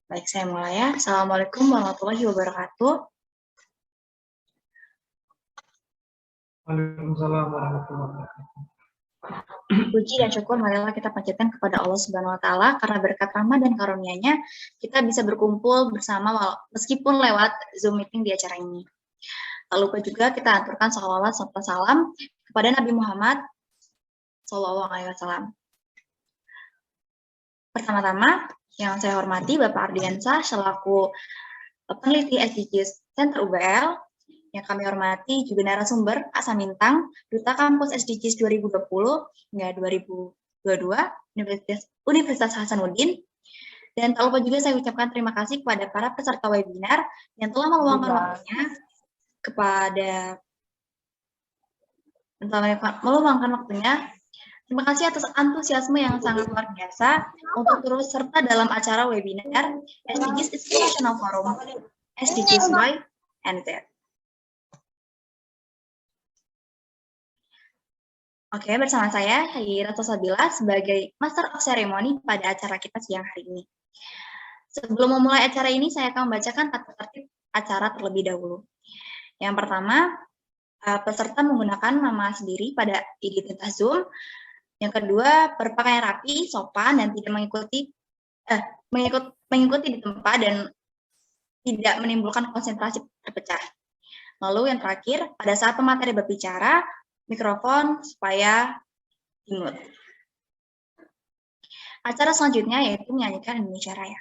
Baik, saya mulai ya. Assalamualaikum warahmatullahi wabarakatuh. Waalaikumsalam warahmatullahi wabarakatuh. Puji dan syukur marilah kita panjatkan kepada Allah Subhanahu wa taala karena berkat rahmat dan karunia-Nya kita bisa berkumpul bersama meskipun lewat Zoom meeting di acara ini. Tak lupa juga kita aturkan sholawat serta salam kepada Nabi Muhammad SAW. Pertama-tama, yang saya hormati Bapak Ardiansyah selaku peneliti SDGs Center UBL, yang kami hormati juga narasumber Kak Samintang, Duta Kampus SDGs 2020 hingga 2022 Universitas Hasanuddin. Dan tak lupa juga saya ucapkan terima kasih kepada para peserta webinar yang telah meluangkan waktunya. Terima kasih atas antusiasme yang sangat luar biasa untuk terus serta dalam acara webinar SDGs Institutional Forum SDGs Y and Z. Oke, bersama saya Ratu Sabila sebagai Master of Ceremony pada acara kita siang hari ini. Sebelum memulai acara ini, saya akan membacakan tata tertib acara terlebih dahulu. Yang pertama, peserta menggunakan nama sendiri pada identitas Zoom. Yang kedua, berpakaian rapi, sopan, dan tidak mengikuti di tempat dan tidak menimbulkan konsentrasi terpecah. Lalu yang terakhir, pada saat pemateri berbicara, mikrofon supaya dimute. Acara selanjutnya yaitu menyanyikan Indonesia Raya.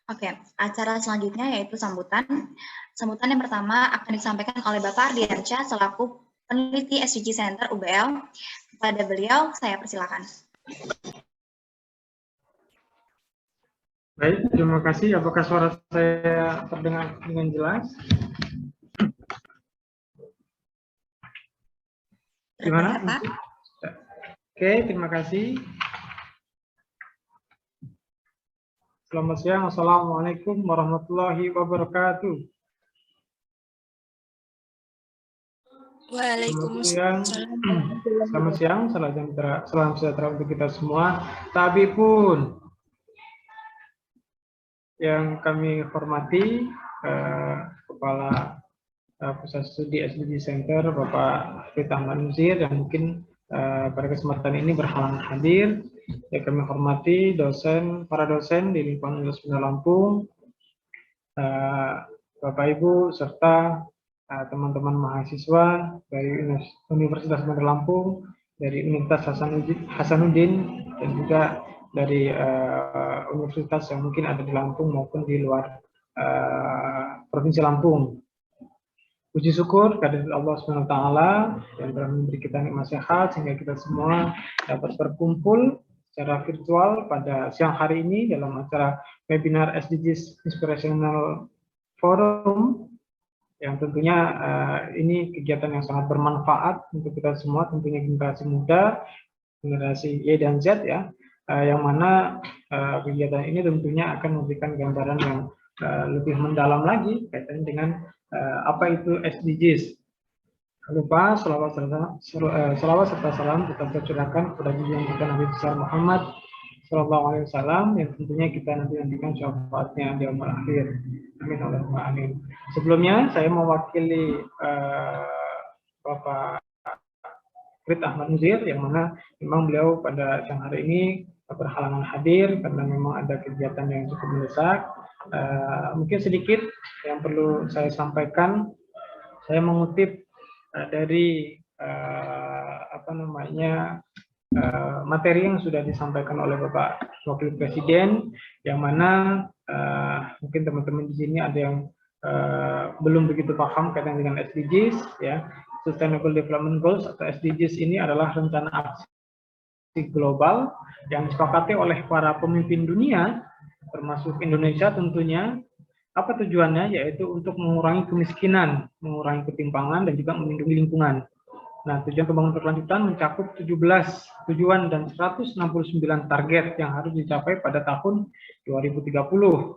Oke, acara selanjutnya yaitu sambutan. Sambutan yang pertama akan disampaikan oleh Bapak Ardiansyah selaku peneliti SDG Center UBL. Kepada beliau, saya persilakan. Baik, terima kasih. Apakah suara saya terdengar dengan jelas? Gimana? Oke, terima kasih. Selamat siang. Assalamualaikum warahmatullahi wabarakatuh. Waalaikumsalam. Selamat siang. Salam sejahtera untuk kita semua. Tapi pun yang kami hormati Kepala Pusat Studi SDG Center Bapak Rita Manzir, yang mungkin pada kesempatan ini berhalangan hadir. Yang kami hormati para dosen di lingkungan Universitas Lampung, Bapak Ibu serta teman-teman mahasiswa dari Universitas Bandar Lampung, dari Universitas Hasanuddin, dan juga dari universitas yang mungkin ada di Lampung maupun di luar Provinsi Lampung. Puji syukur kehadirat Allah SWT yang telah memberi kita nikmat sehat sehingga kita semua dapat berkumpul secara virtual pada siang hari ini dalam acara webinar SDGs Inspirational Forum, yang tentunya ini kegiatan yang sangat bermanfaat untuk kita semua, tentunya generasi muda, generasi Y dan Z ya, yang mana kegiatan ini tentunya akan memberikan gambaran yang lebih mendalam lagi kaitan dengan apa itu SDGs. Lupa selawat serta salam tetap tercurahkan kepada junjungan kita Nabi besar Muhammad Sallallahu Alaihi Wasallam, yang tentunya kita nanti nantikan syafaatnya di yaumul akhir. Amin Allahumma amin. Sebelumnya saya mewakili Bapak Frit Ahmad Nuzir, yang mana memang beliau pada siang hari ini berhalangan hadir karena memang ada kegiatan yang cukup mendesak. Mungkin sedikit yang perlu saya sampaikan, saya mengutip dari materi yang sudah disampaikan oleh Bapak Wakil Presiden, yang mana mungkin teman-teman di sini ada yang belum begitu paham kaitan dengan SDGs ya. Sustainable Development Goals atau SDGs ini adalah rencana aksi global yang disepakati oleh para pemimpin dunia, termasuk Indonesia tentunya. Apa tujuannya? Yaitu untuk mengurangi kemiskinan, mengurangi ketimpangan, dan juga melindungi lingkungan. Nah, tujuan pembangunan berkelanjutan mencakup 17 tujuan dan 169 target yang harus dicapai pada tahun 2030.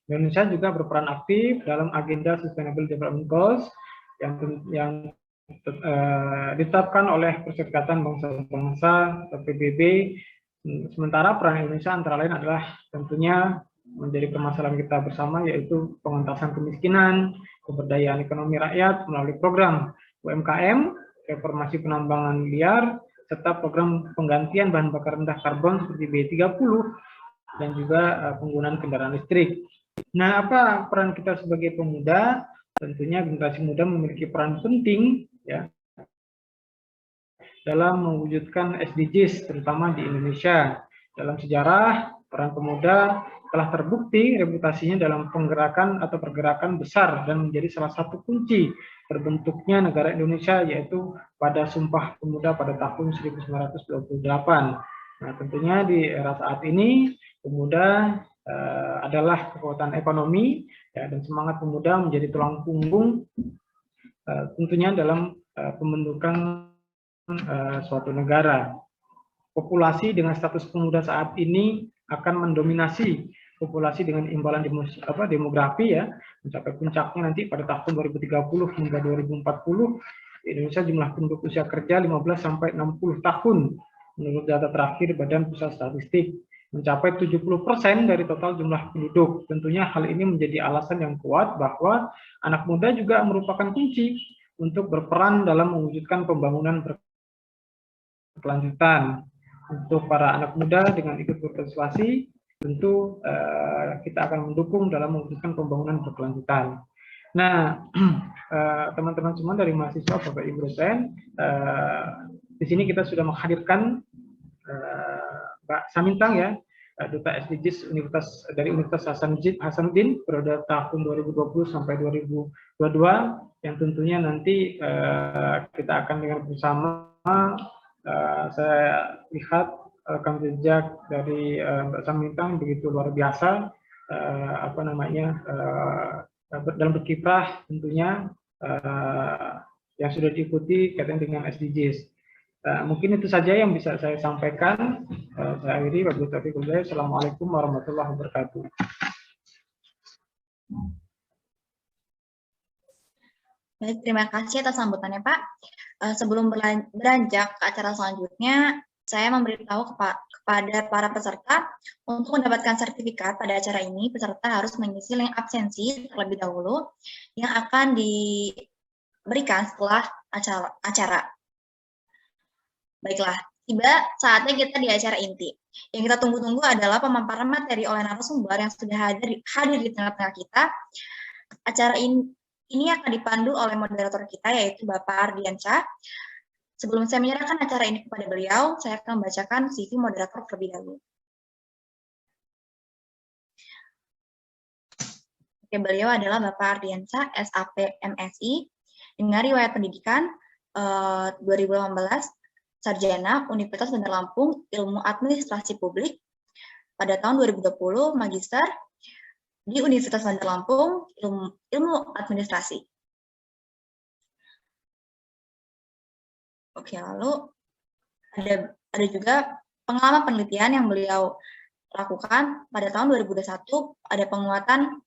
Indonesia juga berperan aktif dalam agenda Sustainable Development Goals yang ditetapkan oleh Perserikatan Bangsa-Bangsa atau PBB. Sementara peran Indonesia antara lain adalah tentunya menjadi permasalahan kita bersama, yaitu pengentasan kemiskinan, pemberdayaan ekonomi rakyat melalui program UMKM, reformasi penambangan liar, serta program penggantian bahan bakar rendah karbon seperti B30, dan juga penggunaan kendaraan listrik. Nah, apa peran kita sebagai pemuda? Tentunya generasi muda memiliki peran penting ya dalam mewujudkan SDGs, terutama di Indonesia. Dalam sejarah, peran pemuda telah terbukti reputasinya dalam penggerakkan atau pergerakan besar dan menjadi salah satu kunci terbentuknya negara Indonesia, yaitu pada Sumpah Pemuda pada tahun 1928. Nah, tentunya di era saat ini, pemuda adalah kekuatan ekonomi ya, dan semangat pemuda menjadi tulang punggung tentunya dalam pembentukan suatu negara. Populasi dengan status pemuda saat ini akan mendominasi populasi dengan imbalan demografi ya, mencapai puncaknya nanti pada tahun 2030 hingga 2040. Di Indonesia jumlah penduduk usia kerja 15 sampai 60 tahun menurut data terakhir Badan Pusat Statistik, mencapai 70% dari total jumlah penduduk. Tentunya hal ini menjadi alasan yang kuat bahwa anak muda juga merupakan kunci untuk berperan dalam mewujudkan pembangunan berkelanjutan. Untuk para anak muda dengan ikut berpartisipasi, tentu kita akan mendukung dalam mewujudkan pembangunan berkelanjutan. Nah, teman-teman semua dari mahasiswa Bapak Ibu dosen, di sini kita sudah menghadirkan Mbak Samintang ya, Duta SDGs dari Universitas Hasanuddin periode tahun 2020 sampai 2022, yang tentunya nanti kita akan dengar bersama. Saya lihat rekam jejak dari Mbak Samintang begitu luar biasa, dalam berkiprah tentunya yang sudah diikuti kaitan dengan SDGs. Mungkin itu saja yang bisa saya sampaikan. Saya akhiri. Wassalamualaikum warahmatullahi wabarakatuh. Baik, terima kasih atas sambutannya, Pak. Sebelum beranjak ke acara selanjutnya, saya memberitahu kepada para peserta untuk mendapatkan sertifikat pada acara ini, peserta harus mengisi link absensi terlebih dahulu yang akan diberikan setelah acara. Baiklah, tiba saatnya kita di acara inti. Yang kita tunggu-tunggu adalah pemaparan materi oleh narasumber yang sudah hadir di tengah-tengah kita. Acara ini akan dipandu oleh moderator kita, yaitu Bapak Ardiansyah. Sebelum saya menyerahkan acara ini kepada beliau, saya akan membacakan CV moderator terlebih dahulu. Ya, beliau adalah Bapak Ardiansyah, SAP MSI, dengan riwayat pendidikan 2018, Sarjana Universitas Bandar Lampung, Ilmu Administrasi Publik. Pada tahun 2020, Magister di Universitas Bandar Lampung, Ilmu Administrasi. Oke, lalu ada juga pengalaman penelitian yang beliau lakukan pada tahun 2021, ada penguatan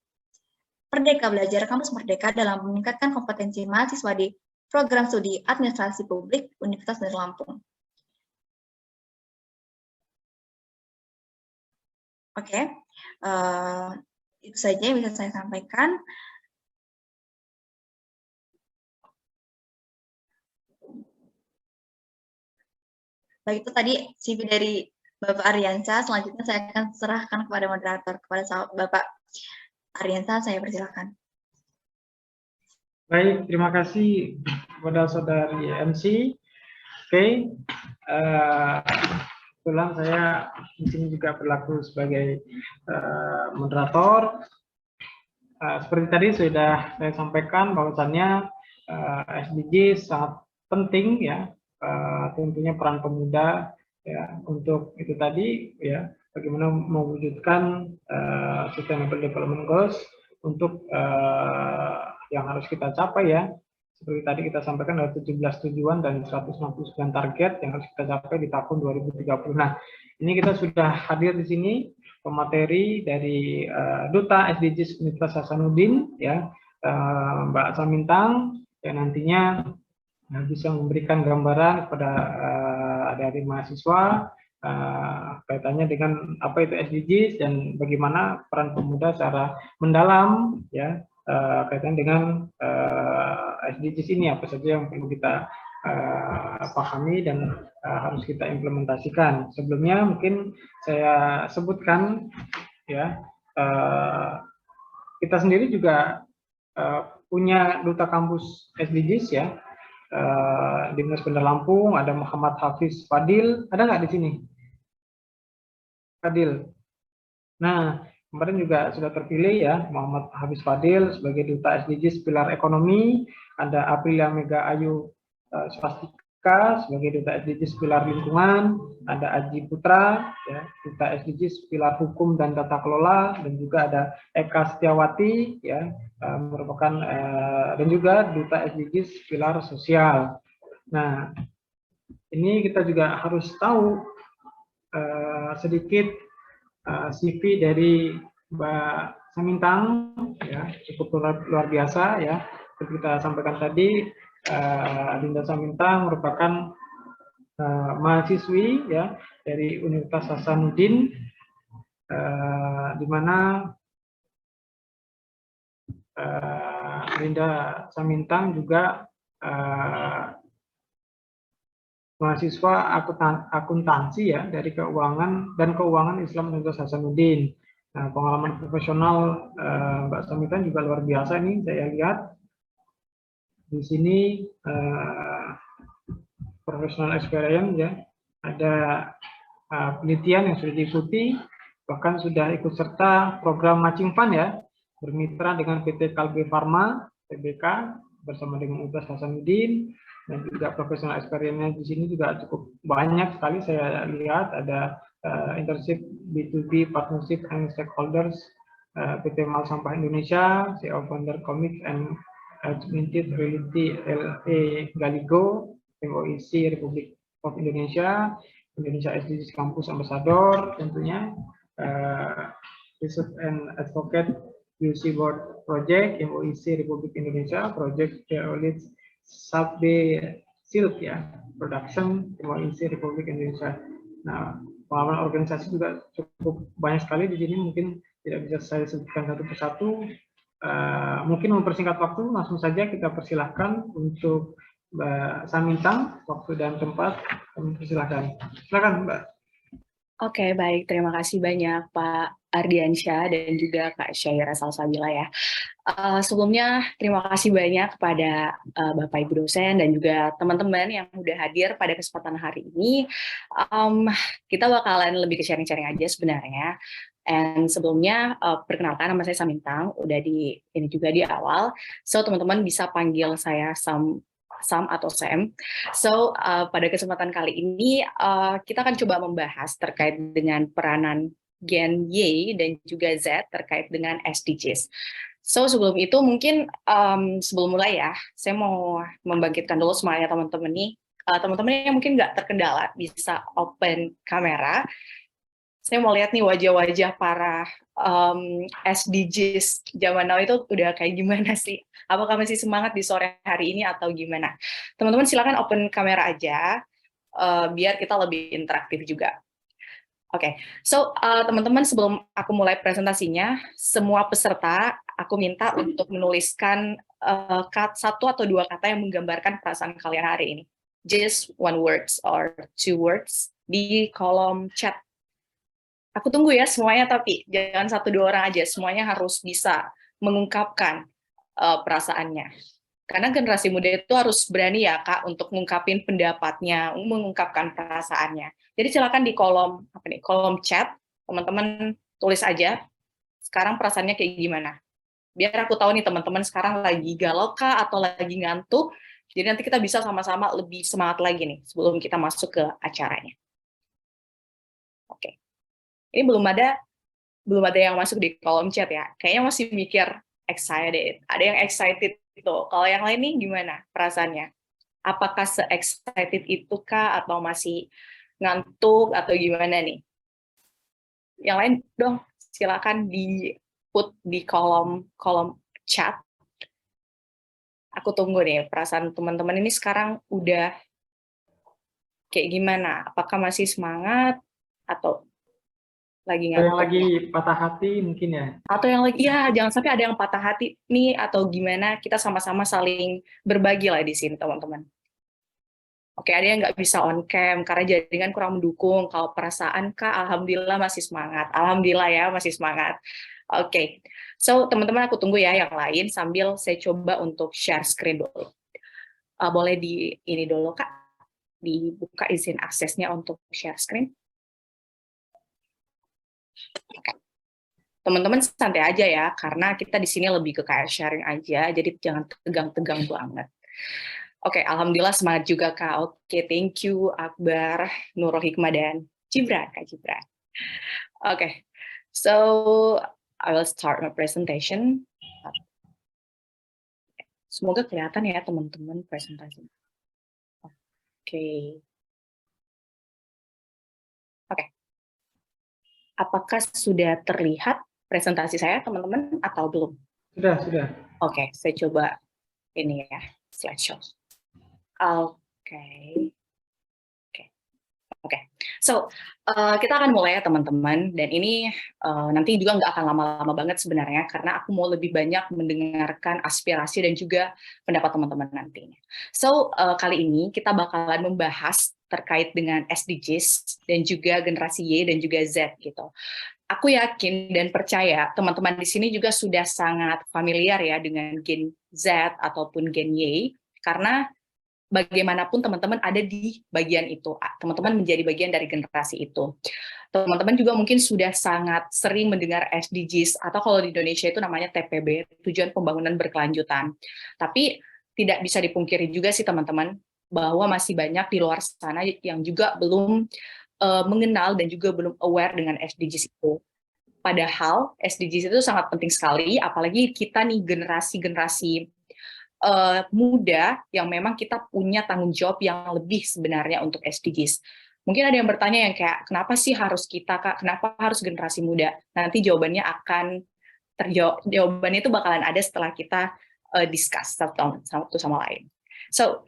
Merdeka Belajar Kampus Merdeka dalam meningkatkan kompetensi mahasiswa di program studi administrasi publik Universitas Bandar Lampung. Oke, itu saja yang bisa saya sampaikan. Baik, itu tadi CV dari Bapak Ardiansyah. Selanjutnya saya akan serahkan kepada moderator, kepada Bapak Ardiansyah, saya persilakan. Baik, terima kasih kepada Saudari MC. Oke, kebetulan saya di sini juga berlaku sebagai moderator. Seperti tadi sudah saya sampaikan bahwasannya SDG sangat penting ya, tentunya peran pemuda ya untuk itu tadi ya, bagaimana mewujudkan Sustainable Development Goals untuk yang harus kita capai ya. Seperti tadi kita sampaikan ada 17 tujuan dan 169 target yang harus kita capai di tahun 2030. Nah, ini kita sudah hadir di sini pemateri dari Duta SDGs Universitas Hasanuddin ya, Mbak Samintang yang nantinya bisa memberikan gambaran kepada dari mahasiswa kaitannya dengan apa itu SDGs dan bagaimana peran pemuda secara mendalam ya kaitan dengan SDGs ini, apa saja yang perlu kita pahami dan harus kita implementasikan. Sebelumnya mungkin saya sebutkan ya, kita sendiri juga punya duta kampus SDGs ya di Universitas Bandar Lampung. Ada Muhammad Hafiz Fadil, ada nggak di sini? Fadil. Nah, kemarin juga sudah terpilih ya Muhammad Hafiz Fadil sebagai duta SDGs pilar ekonomi. Ada Aprilia Mega Ayu Swastika sebagai duta SDGs pilar lingkungan. Ada Aji Putra ya, duta SDGs pilar hukum dan tata kelola, dan juga ada Eka Setiawati ya, merupakan dan juga duta SDGs pilar sosial. Nah, ini kita juga harus tahu sedikit CV dari Mbak Samintang ya, cukup luar biasa ya. Seperti kita sampaikan tadi, Dinda Samintang merupakan mahasiswi ya dari Universitas Hasanuddin, di mana Dinda Samintang juga mahasiswa akuntansi ya dari keuangan Islam Universitas Hasanuddin. Nah, pengalaman profesional Mbak Samintang juga luar biasa nih, saya lihat di sini professional experience ya, ada penelitian yang sudah diikuti, bahkan sudah ikut serta program matching fund ya, bermitra dengan PT Kalbe Pharma (TBK) bersama dengan Universitas Hasanuddin. Dan juga profesional experience-nya di sini juga cukup banyak sekali. Saya lihat ada internship B2B partnership and stakeholders PT Mal Sampah Indonesia, CEO founder Comics and Augmented Reality LA Galigo, MOEC Republik of Indonesia, Indonesia SDGs Campus Ambassador tentunya, Research and Advocate UC Board Project, MOEC Republik Indonesia, Project Geolith Sabbe Silk ya, Production, MOEC Republik Indonesia. Nah, pengalaman organisasi juga cukup banyak sekali di sini, mungkin tidak bisa saya sebutkan satu persatu. Mungkin mempersingkat waktu, langsung saja kita persilahkan untuk Mbak Samintang, waktu dan tempat, kami persilahkan. Silakan Mbak. Oke, baik. Terima kasih banyak Pak Ardiansyah dan juga Kak Syaira Salsabila ya. Sebelumnya terima kasih banyak kepada Bapak Ibu dosen dan juga teman-teman yang udah hadir pada kesempatan hari ini. Kita bakalan lebih ke sharing-sharing aja sebenarnya. And sebelumnya, perkenalkan nama saya Samintang, udah ini juga di awal. So, teman-teman bisa panggil saya Sam atau Sam. So, pada kesempatan kali ini, kita akan coba membahas terkait dengan peranan Gen Y dan juga Z terkait dengan SDGs. So, sebelum itu mungkin sebelum mulai ya, saya mau membangkitkan dulu semangatnya teman-teman nih. Teman-teman yang mungkin nggak terkendala bisa open kamera. Saya mau lihat nih wajah-wajah para SDGs zaman now itu udah kayak gimana sih? Apakah masih semangat di sore hari ini atau gimana? Teman-teman silakan open kamera aja, biar kita lebih interaktif juga. Oke, so teman-teman sebelum aku mulai presentasinya, semua peserta aku minta untuk menuliskan satu atau dua kata yang menggambarkan perasaan kalian hari ini. Just one words or two words di kolom chat. Aku tunggu ya semuanya, tapi jangan satu dua orang aja, semuanya harus bisa mengungkapkan perasaannya. Karena generasi muda itu harus berani ya Kak untuk mengungkapin pendapatnya, mengungkapkan perasaannya. Jadi silakan di kolom chat, teman-teman tulis aja sekarang perasaannya kayak gimana. Biar aku tahu nih teman-teman sekarang lagi galau kah atau lagi ngantuk. Jadi nanti kita bisa sama-sama lebih semangat lagi nih sebelum kita masuk ke acaranya. Oke. Ini belum ada yang masuk di kolom chat ya. Kayaknya masih mikir excited. Ada yang excited itu. Kalau yang lain nih gimana perasaannya? Apakah se-excited itu kah atau masih ngantuk atau gimana nih? Yang lain dong silakan di-put di kolom chat. Aku tunggu nih perasaan teman-teman ini sekarang udah kayak gimana? Apakah masih semangat atau lagi ngantuk? Yang lagi patah hati mungkin ya. Atau yang lagi, ya jangan sampai ada yang patah hati nih atau gimana, kita sama-sama saling berbagi lah di sini teman-teman. Oke, ada yang nggak bisa on cam karena jaringan kurang mendukung. Kalau perasaan Kak, alhamdulillah masih semangat. Alhamdulillah ya masih semangat. Oke, so teman-teman aku tunggu ya yang lain sambil saya coba untuk share screen dulu. Boleh ini dulu Kak, dibuka izin aksesnya untuk share screen. Oke. Teman-teman santai aja ya, karena kita di sini lebih ke kayak sharing aja, jadi jangan tegang-tegang banget. Oke, alhamdulillah semangat juga Kak. Oke, thank you Akbar, Nurul Hikmah, dan Gibran, Kak Gibran. Oke, so I will start my presentation. Semoga kelihatan ya teman-teman presentasinya. Oke. Apakah sudah terlihat presentasi saya, teman-teman, atau belum? Sudah. Oke, saya coba ini ya, slideshow. Oke. So, kita akan mulai ya, teman-teman. Dan ini nanti juga nggak akan lama-lama banget sebenarnya, karena aku mau lebih banyak mendengarkan aspirasi dan juga pendapat teman-teman nantinya. So, kali ini kita bakalan membahas terkait dengan SDGs dan juga generasi Y dan juga Z gitu. Aku yakin dan percaya teman-teman di sini juga sudah sangat familiar ya dengan Gen Z ataupun Gen Y, karena bagaimanapun teman-teman ada di bagian itu, teman-teman menjadi bagian dari generasi itu. Teman-teman juga mungkin sudah sangat sering mendengar SDGs, atau kalau di Indonesia itu namanya TPB, Tujuan Pembangunan Berkelanjutan. Tapi tidak bisa dipungkiri juga sih teman-teman, bahwa masih banyak di luar sana yang juga belum mengenal dan juga belum aware dengan SDGs itu. Padahal SDGs itu sangat penting sekali, apalagi kita nih generasi-generasi muda yang memang kita punya tanggung jawab yang lebih sebenarnya untuk SDGs. Mungkin ada yang bertanya yang kayak, kenapa sih harus kita Kak, kenapa harus generasi muda? Nanti jawabannya akan jawabannya itu bakalan ada setelah kita discuss satu sama lain. So,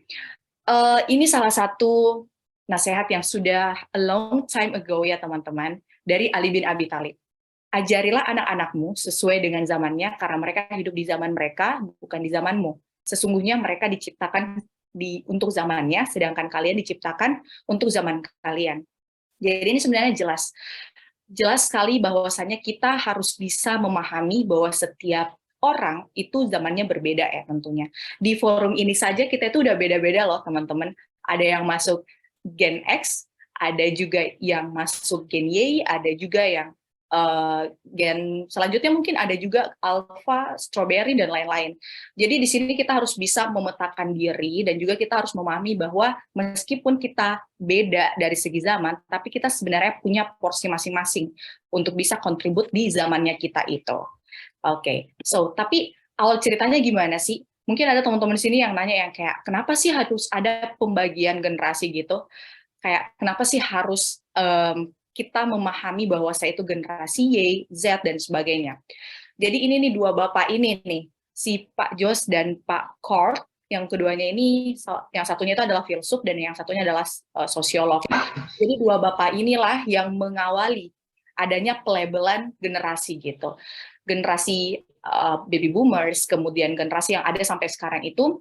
ini salah satu nasihat yang sudah a long time ago ya teman-teman, dari Ali bin Abi Thalib. Ajarilah anak-anakmu sesuai dengan zamannya, karena mereka hidup di zaman mereka, bukan di zamanmu. Sesungguhnya mereka diciptakan untuk zamannya, sedangkan kalian diciptakan untuk zaman kalian. Jadi ini sebenarnya jelas sekali bahwasannya kita harus bisa memahami bahwa setiap orang itu zamannya berbeda ya tentunya. Di forum ini saja kita itu udah beda-beda loh teman-teman. Ada yang masuk Gen X, ada juga yang masuk Gen Y, ada juga yang gen selanjutnya mungkin ada juga alpha, strawberry, dan lain-lain. Jadi di sini kita harus bisa memetakan diri dan juga kita harus memahami bahwa meskipun kita beda dari segi zaman, tapi kita sebenarnya punya porsi masing-masing untuk bisa kontribut di zamannya kita itu. Oke, so tapi awal ceritanya gimana sih? Mungkin ada teman-teman di sini yang nanya yang kayak, kenapa sih harus ada pembagian generasi gitu? Kayak kenapa sih harus kita memahami bahwa saya itu generasi Y, Z, dan sebagainya. Jadi ini nih dua bapak ini nih, si Pak Jos dan Pak Kort, yang keduanya ini, yang satunya itu adalah filsuf dan yang satunya adalah sosiolog. Jadi dua bapak inilah yang mengawali adanya pelabelan generasi gitu. Generasi baby boomers, kemudian generasi yang ada sampai sekarang itu,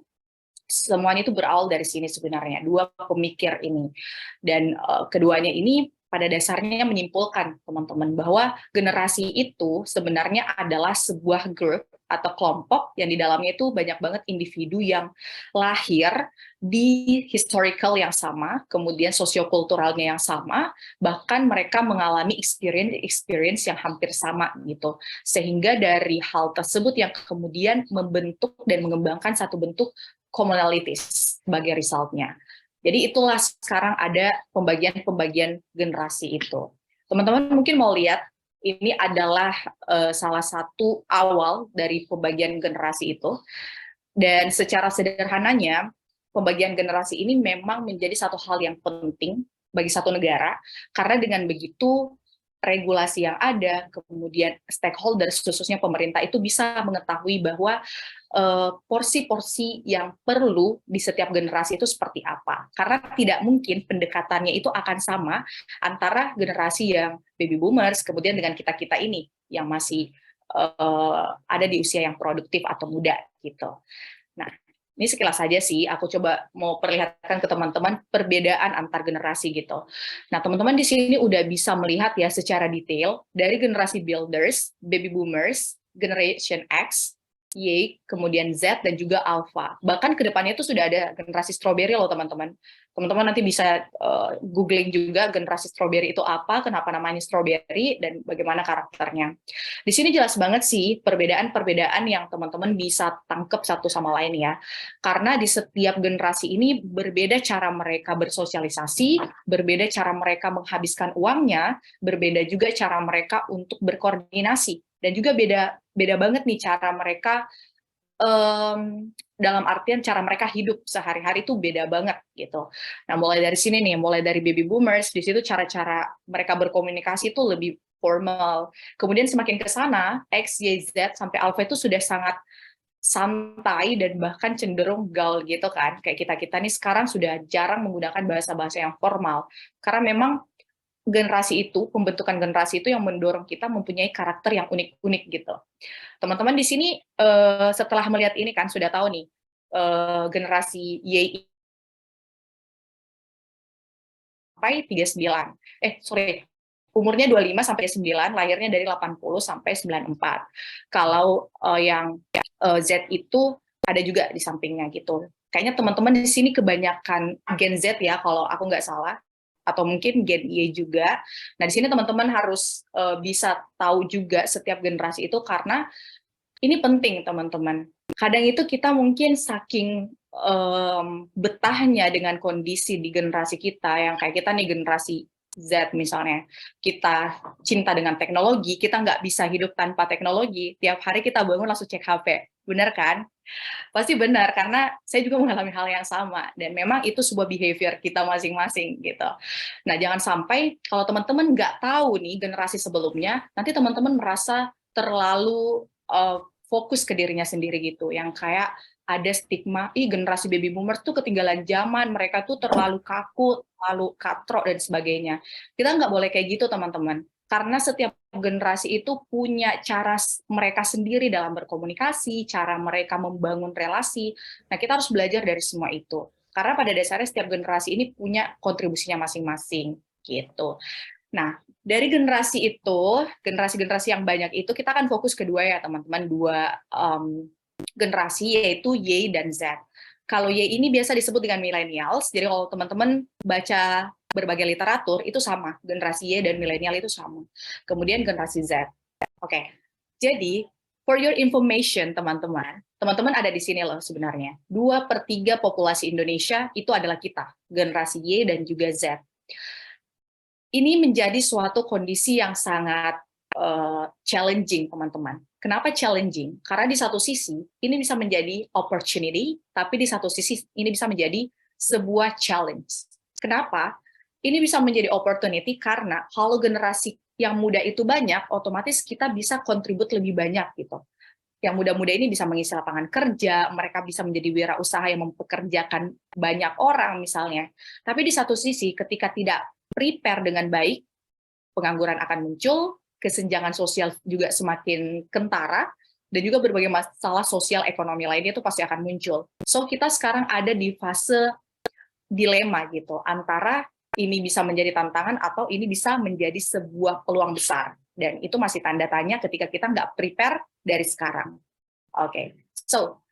semuanya itu berawal dari sini sebenarnya, dua pemikir ini. Dan keduanya ini pada dasarnya menyimpulkan, teman-teman, bahwa generasi itu sebenarnya adalah sebuah grup atau kelompok yang di dalamnya itu banyak banget individu yang lahir di historical yang sama, kemudian sosiokulturalnya yang sama, bahkan mereka mengalami experience yang hampir sama gitu. Sehingga dari hal tersebut yang kemudian membentuk dan mengembangkan satu bentuk commonalities sebagai resultnya. Jadi itulah sekarang ada pembagian generasi itu. Teman-teman mungkin mau lihat, ini adalah salah satu awal dari pembagian generasi itu. Dan secara sederhananya, pembagian generasi ini memang menjadi satu hal yang penting bagi satu negara, karena dengan begitu regulasi yang ada, kemudian stakeholders, khususnya pemerintah, itu bisa mengetahui bahwa porsi-porsi yang perlu di setiap generasi itu seperti apa. Karena tidak mungkin pendekatannya itu akan sama antara generasi yang baby boomers, kemudian dengan kita-kita ini, yang masih ada di usia yang produktif atau muda, gitu. Nah, ini sekilas saja sih, aku coba mau perlihatkan ke teman-teman perbedaan antar generasi gitu. Nah, teman-teman di sini udah bisa melihat ya secara detail dari generasi builders, baby boomers, generation X, Y, kemudian Z, dan juga Alpha. Bahkan ke depannya itu sudah ada generasi strawberry loh teman-teman. Teman-teman nanti bisa googling juga generasi strawberry itu apa, kenapa namanya strawberry, dan bagaimana karakternya. Di sini jelas banget sih perbedaan-perbedaan yang teman-teman bisa tangkap satu sama lain ya. Karena di setiap generasi ini berbeda cara mereka bersosialisasi, berbeda cara mereka menghabiskan uangnya, berbeda juga cara mereka untuk berkoordinasi. Dan juga beda banget nih cara mereka, dalam artian cara mereka hidup sehari-hari itu beda banget gitu. Nah, mulai dari sini nih, mulai dari baby boomers, di situ cara-cara mereka berkomunikasi itu lebih formal. Kemudian semakin ke sana, X, Y, Z, sampai Alpha itu sudah sangat santai dan bahkan cenderung gaul gitu kan. Kayak kita-kita nih sekarang sudah jarang menggunakan bahasa-bahasa yang formal. Karena memang generasi itu, pembentukan generasi itu yang mendorong kita mempunyai karakter yang unik-unik gitu. Teman-teman di sini setelah melihat ini kan sudah tahu nih, generasi Y sampai 39. Umurnya 25 sampai 9, lahirnya dari 80 sampai 94. Kalau yang Z itu ada juga di sampingnya gitu. Kayaknya teman-teman di sini kebanyakan Gen Z ya, kalau aku nggak salah, atau mungkin Gen Y juga. Nah, di sini teman-teman harus bisa tahu juga setiap generasi itu, karena ini penting, teman-teman. Kadang itu kita mungkin saking betahnya dengan kondisi di generasi kita, yang kayak kita nih generasi Z misalnya, kita cinta dengan teknologi, kita nggak bisa hidup tanpa teknologi, tiap hari kita bangun langsung cek HP, benar kan? Pasti benar, karena saya juga mengalami hal yang sama, dan memang itu sebuah behavior kita masing-masing gitu. Nah, jangan sampai kalau teman-teman nggak tahu nih generasi sebelumnya, nanti teman-teman merasa terlalu fokus ke dirinya sendiri gitu, yang kayak ada stigma, generasi baby boomers tuh ketinggalan zaman, mereka tuh terlalu kaku, terlalu katrok, dan sebagainya. Kita nggak boleh kayak gitu, teman-teman. Karena setiap generasi itu punya cara mereka sendiri dalam berkomunikasi, cara mereka membangun relasi. Nah, kita harus belajar dari semua itu. Karena pada dasarnya setiap generasi ini punya kontribusinya masing-masing, gitu. Nah, dari generasi itu, generasi-generasi yang banyak itu, kita akan fokus kedua ya, teman-teman, dua generasi, yaitu Y dan Z. Kalau Y ini biasa disebut dengan millennials, jadi kalau teman-teman baca berbagai literatur itu sama, generasi Y dan milenial itu sama. Kemudian generasi Z. Oke. Jadi, for your information, teman-teman ada di sini loh sebenarnya. 2/3 populasi Indonesia itu adalah kita, generasi Y dan juga Z. Ini menjadi suatu kondisi yang sangat challenging, teman-teman. Kenapa challenging? Karena di satu sisi, ini bisa menjadi opportunity, tapi di satu sisi, ini bisa menjadi sebuah challenge. Kenapa? Ini bisa menjadi opportunity karena kalau generasi yang muda itu banyak, otomatis kita bisa kontribut lebih banyak gitu. Yang muda-muda ini bisa mengisi lapangan kerja, mereka bisa menjadi wirausaha yang mempekerjakan banyak orang misalnya. Tapi di satu sisi, ketika tidak prepare dengan baik, pengangguran akan muncul, kesenjangan sosial juga semakin kentara, dan juga berbagai masalah sosial ekonomi lainnya itu pasti akan muncul. So, kita sekarang ada di fase dilema gitu, antara ini bisa menjadi tantangan atau ini bisa menjadi sebuah peluang besar. Dan itu masih tanda tanya ketika kita nggak prepare dari sekarang. Oke, so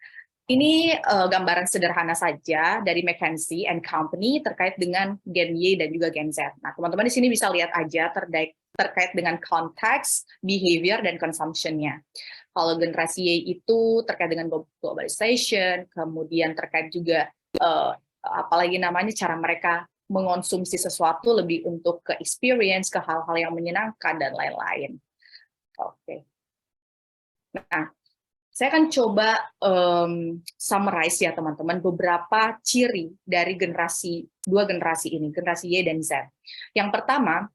ini gambaran sederhana saja dari McKinsey and Company terkait dengan Gen Y dan juga Gen Z. Nah, teman-teman di sini bisa lihat aja terkait dengan konteks, behavior, dan consumption-nya. Kalau generasi Y itu terkait dengan globalization, kemudian terkait juga apalagi namanya cara mereka mengonsumsi sesuatu lebih untuk ke experience, ke hal-hal yang menyenangkan, dan lain-lain. Oke. Nah, saya akan coba summarize ya teman-teman beberapa ciri dari dua generasi ini, generasi Y dan Z. Yang pertama,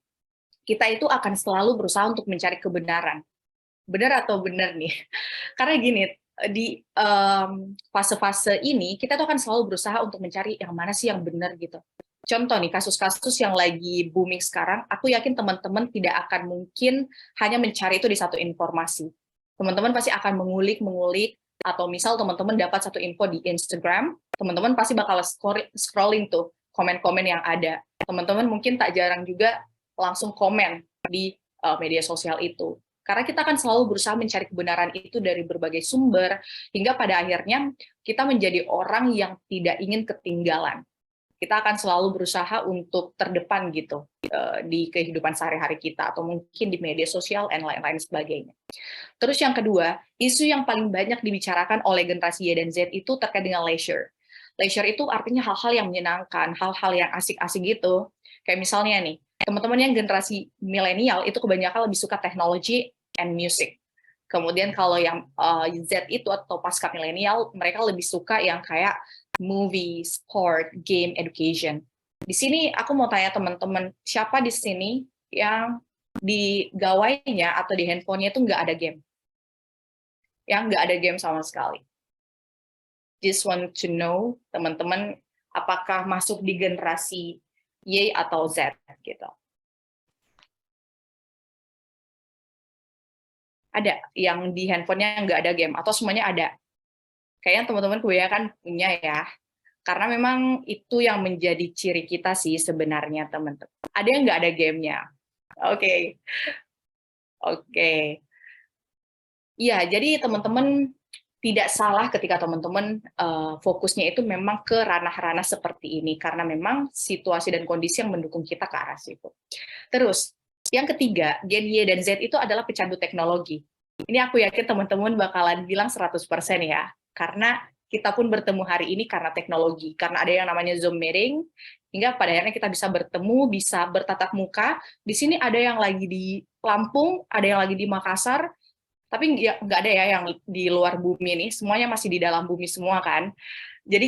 kita itu akan selalu berusaha untuk mencari kebenaran. Benar atau benar nih? Karena gini, di fase-fase ini kita tuh akan selalu berusaha untuk mencari yang mana sih yang benar gitu. Contoh nih, kasus-kasus yang lagi booming sekarang, aku yakin teman-teman tidak akan mungkin hanya mencari itu di satu informasi. Teman-teman pasti akan mengulik, atau misal teman-teman dapat satu info di Instagram, teman-teman pasti bakal scrolling tuh komen-komen yang ada. Teman-teman mungkin tak jarang juga langsung komen di media sosial itu. Karena kita akan selalu berusaha mencari kebenaran itu dari berbagai sumber, hingga pada akhirnya kita menjadi orang yang tidak ingin ketinggalan. Kita akan selalu berusaha untuk terdepan gitu di kehidupan sehari-hari kita, atau mungkin di media sosial dan lain-lain sebagainya. Terus yang kedua, isu yang paling banyak dibicarakan oleh generasi Y dan Z itu terkait dengan leisure. Leisure itu artinya hal-hal yang menyenangkan, hal-hal yang asik-asik gitu. Kayak misalnya nih, teman-teman yang generasi milenial itu kebanyakan lebih suka teknologi and music. Kemudian kalau yang Z itu atau pasca milenial, mereka lebih suka yang kayak movie, sport, game, education. Di sini aku mau tanya teman-teman, siapa di sini yang di gawainya atau di handphonenya itu nggak ada game? Yang nggak ada game sama sekali. Just want to know, teman-teman, apakah masuk di generasi Y atau Z gitu? Ada yang di handphonenya nggak ada game, atau semuanya ada? Kayaknya teman-teman kebanyakan punya ya. Karena memang itu yang menjadi ciri kita sih sebenarnya, teman-teman. Ada yang nggak ada gamenya? Oke. Iya, jadi teman-teman tidak salah ketika teman-teman fokusnya itu memang ke ranah-ranah seperti ini, karena memang situasi dan kondisi yang mendukung kita ke arah situ. Terus, yang ketiga, Gen Y dan Z itu adalah pecandu teknologi. Ini aku yakin teman-teman bakalan bilang 100% ya, karena kita pun bertemu hari ini karena teknologi, karena ada yang namanya Zoom meeting, hingga pada akhirnya kita bisa bertemu, bisa bertatap muka. Di sini ada yang lagi di Lampung, ada yang lagi di Makassar, tapi nggak ada ya yang di luar bumi nih, semuanya masih di dalam bumi semua kan. Jadi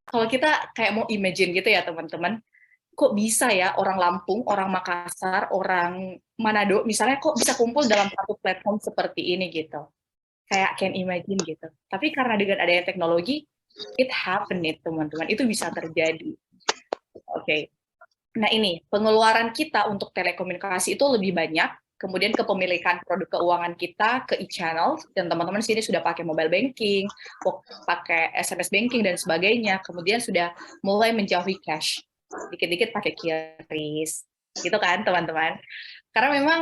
kalau kita kayak mau imagine gitu ya teman-teman, kok bisa ya orang Lampung, orang Makassar, orang Manado, misalnya kok bisa kumpul dalam satu platform seperti ini gitu. Kayak can imagine gitu. Tapi karena dengan adanya teknologi, it happen nih teman-teman, itu bisa terjadi. Oke. Nah ini, pengeluaran kita untuk telekomunikasi itu lebih banyak, kemudian kepemilikan produk keuangan kita ke e-channel, dan teman-teman sini sudah pakai mobile banking, pakai SMS banking, dan sebagainya, kemudian sudah mulai menjauhi cash. Dikit-dikit pakai QRIS, gitu kan teman-teman. Karena memang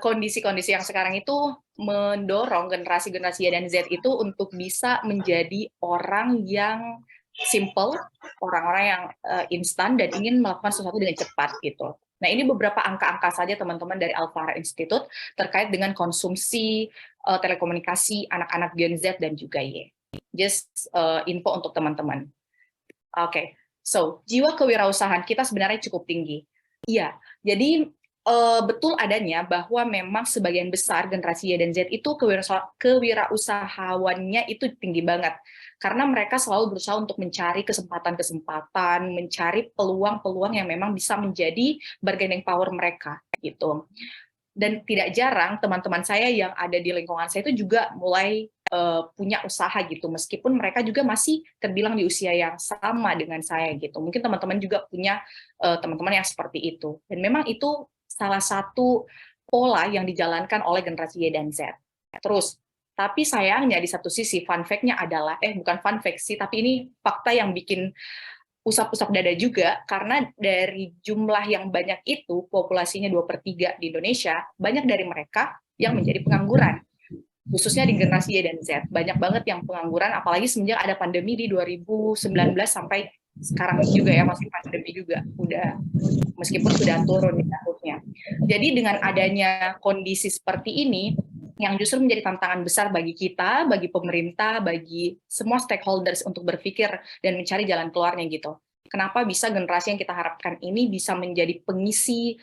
kondisi-kondisi yang sekarang itu mendorong generasi-generasi Y dan Z itu untuk bisa menjadi orang yang simple, orang-orang yang instan dan ingin melakukan sesuatu dengan cepat gitu. Nah, ini beberapa angka-angka saja teman-teman dari Alfara Institute terkait dengan konsumsi telekomunikasi anak-anak Gen Z dan juga Y. Just info untuk teman-teman. Oke, so jiwa kewirausahaan kita sebenarnya cukup tinggi. Iya, jadi betul adanya bahwa memang sebagian besar generasi Y dan Z itu kewirausahawannya itu tinggi banget. Karena mereka selalu berusaha untuk mencari kesempatan-kesempatan, mencari peluang-peluang yang memang bisa menjadi bargaining power mereka gitu. Dan tidak jarang teman-teman saya yang ada di lingkungan saya itu juga mulai punya usaha gitu, meskipun mereka juga masih terbilang di usia yang sama dengan saya gitu. Mungkin teman-teman juga punya teman-teman yang seperti itu. Dan memang itu salah satu pola yang dijalankan oleh generasi Y dan Z. Terus, tapi sayangnya di satu sisi fun fact-nya adalah, bukan fun fact sih, tapi ini fakta yang bikin usap-usap dada juga, karena dari jumlah yang banyak itu, populasinya 2/3 di Indonesia, banyak dari mereka yang menjadi pengangguran. Khususnya di generasi Y dan Z. Banyak banget yang pengangguran, apalagi semenjak ada pandemi di 2019 sampai sekarang juga ya, masih pandemi juga. Meskipun sudah turun di tahunnya. Jadi dengan adanya kondisi seperti ini, yang justru menjadi tantangan besar bagi kita, bagi pemerintah, bagi semua stakeholders untuk berpikir dan mencari jalan keluarnya gitu. Kenapa bisa generasi yang kita harapkan ini bisa menjadi pengisi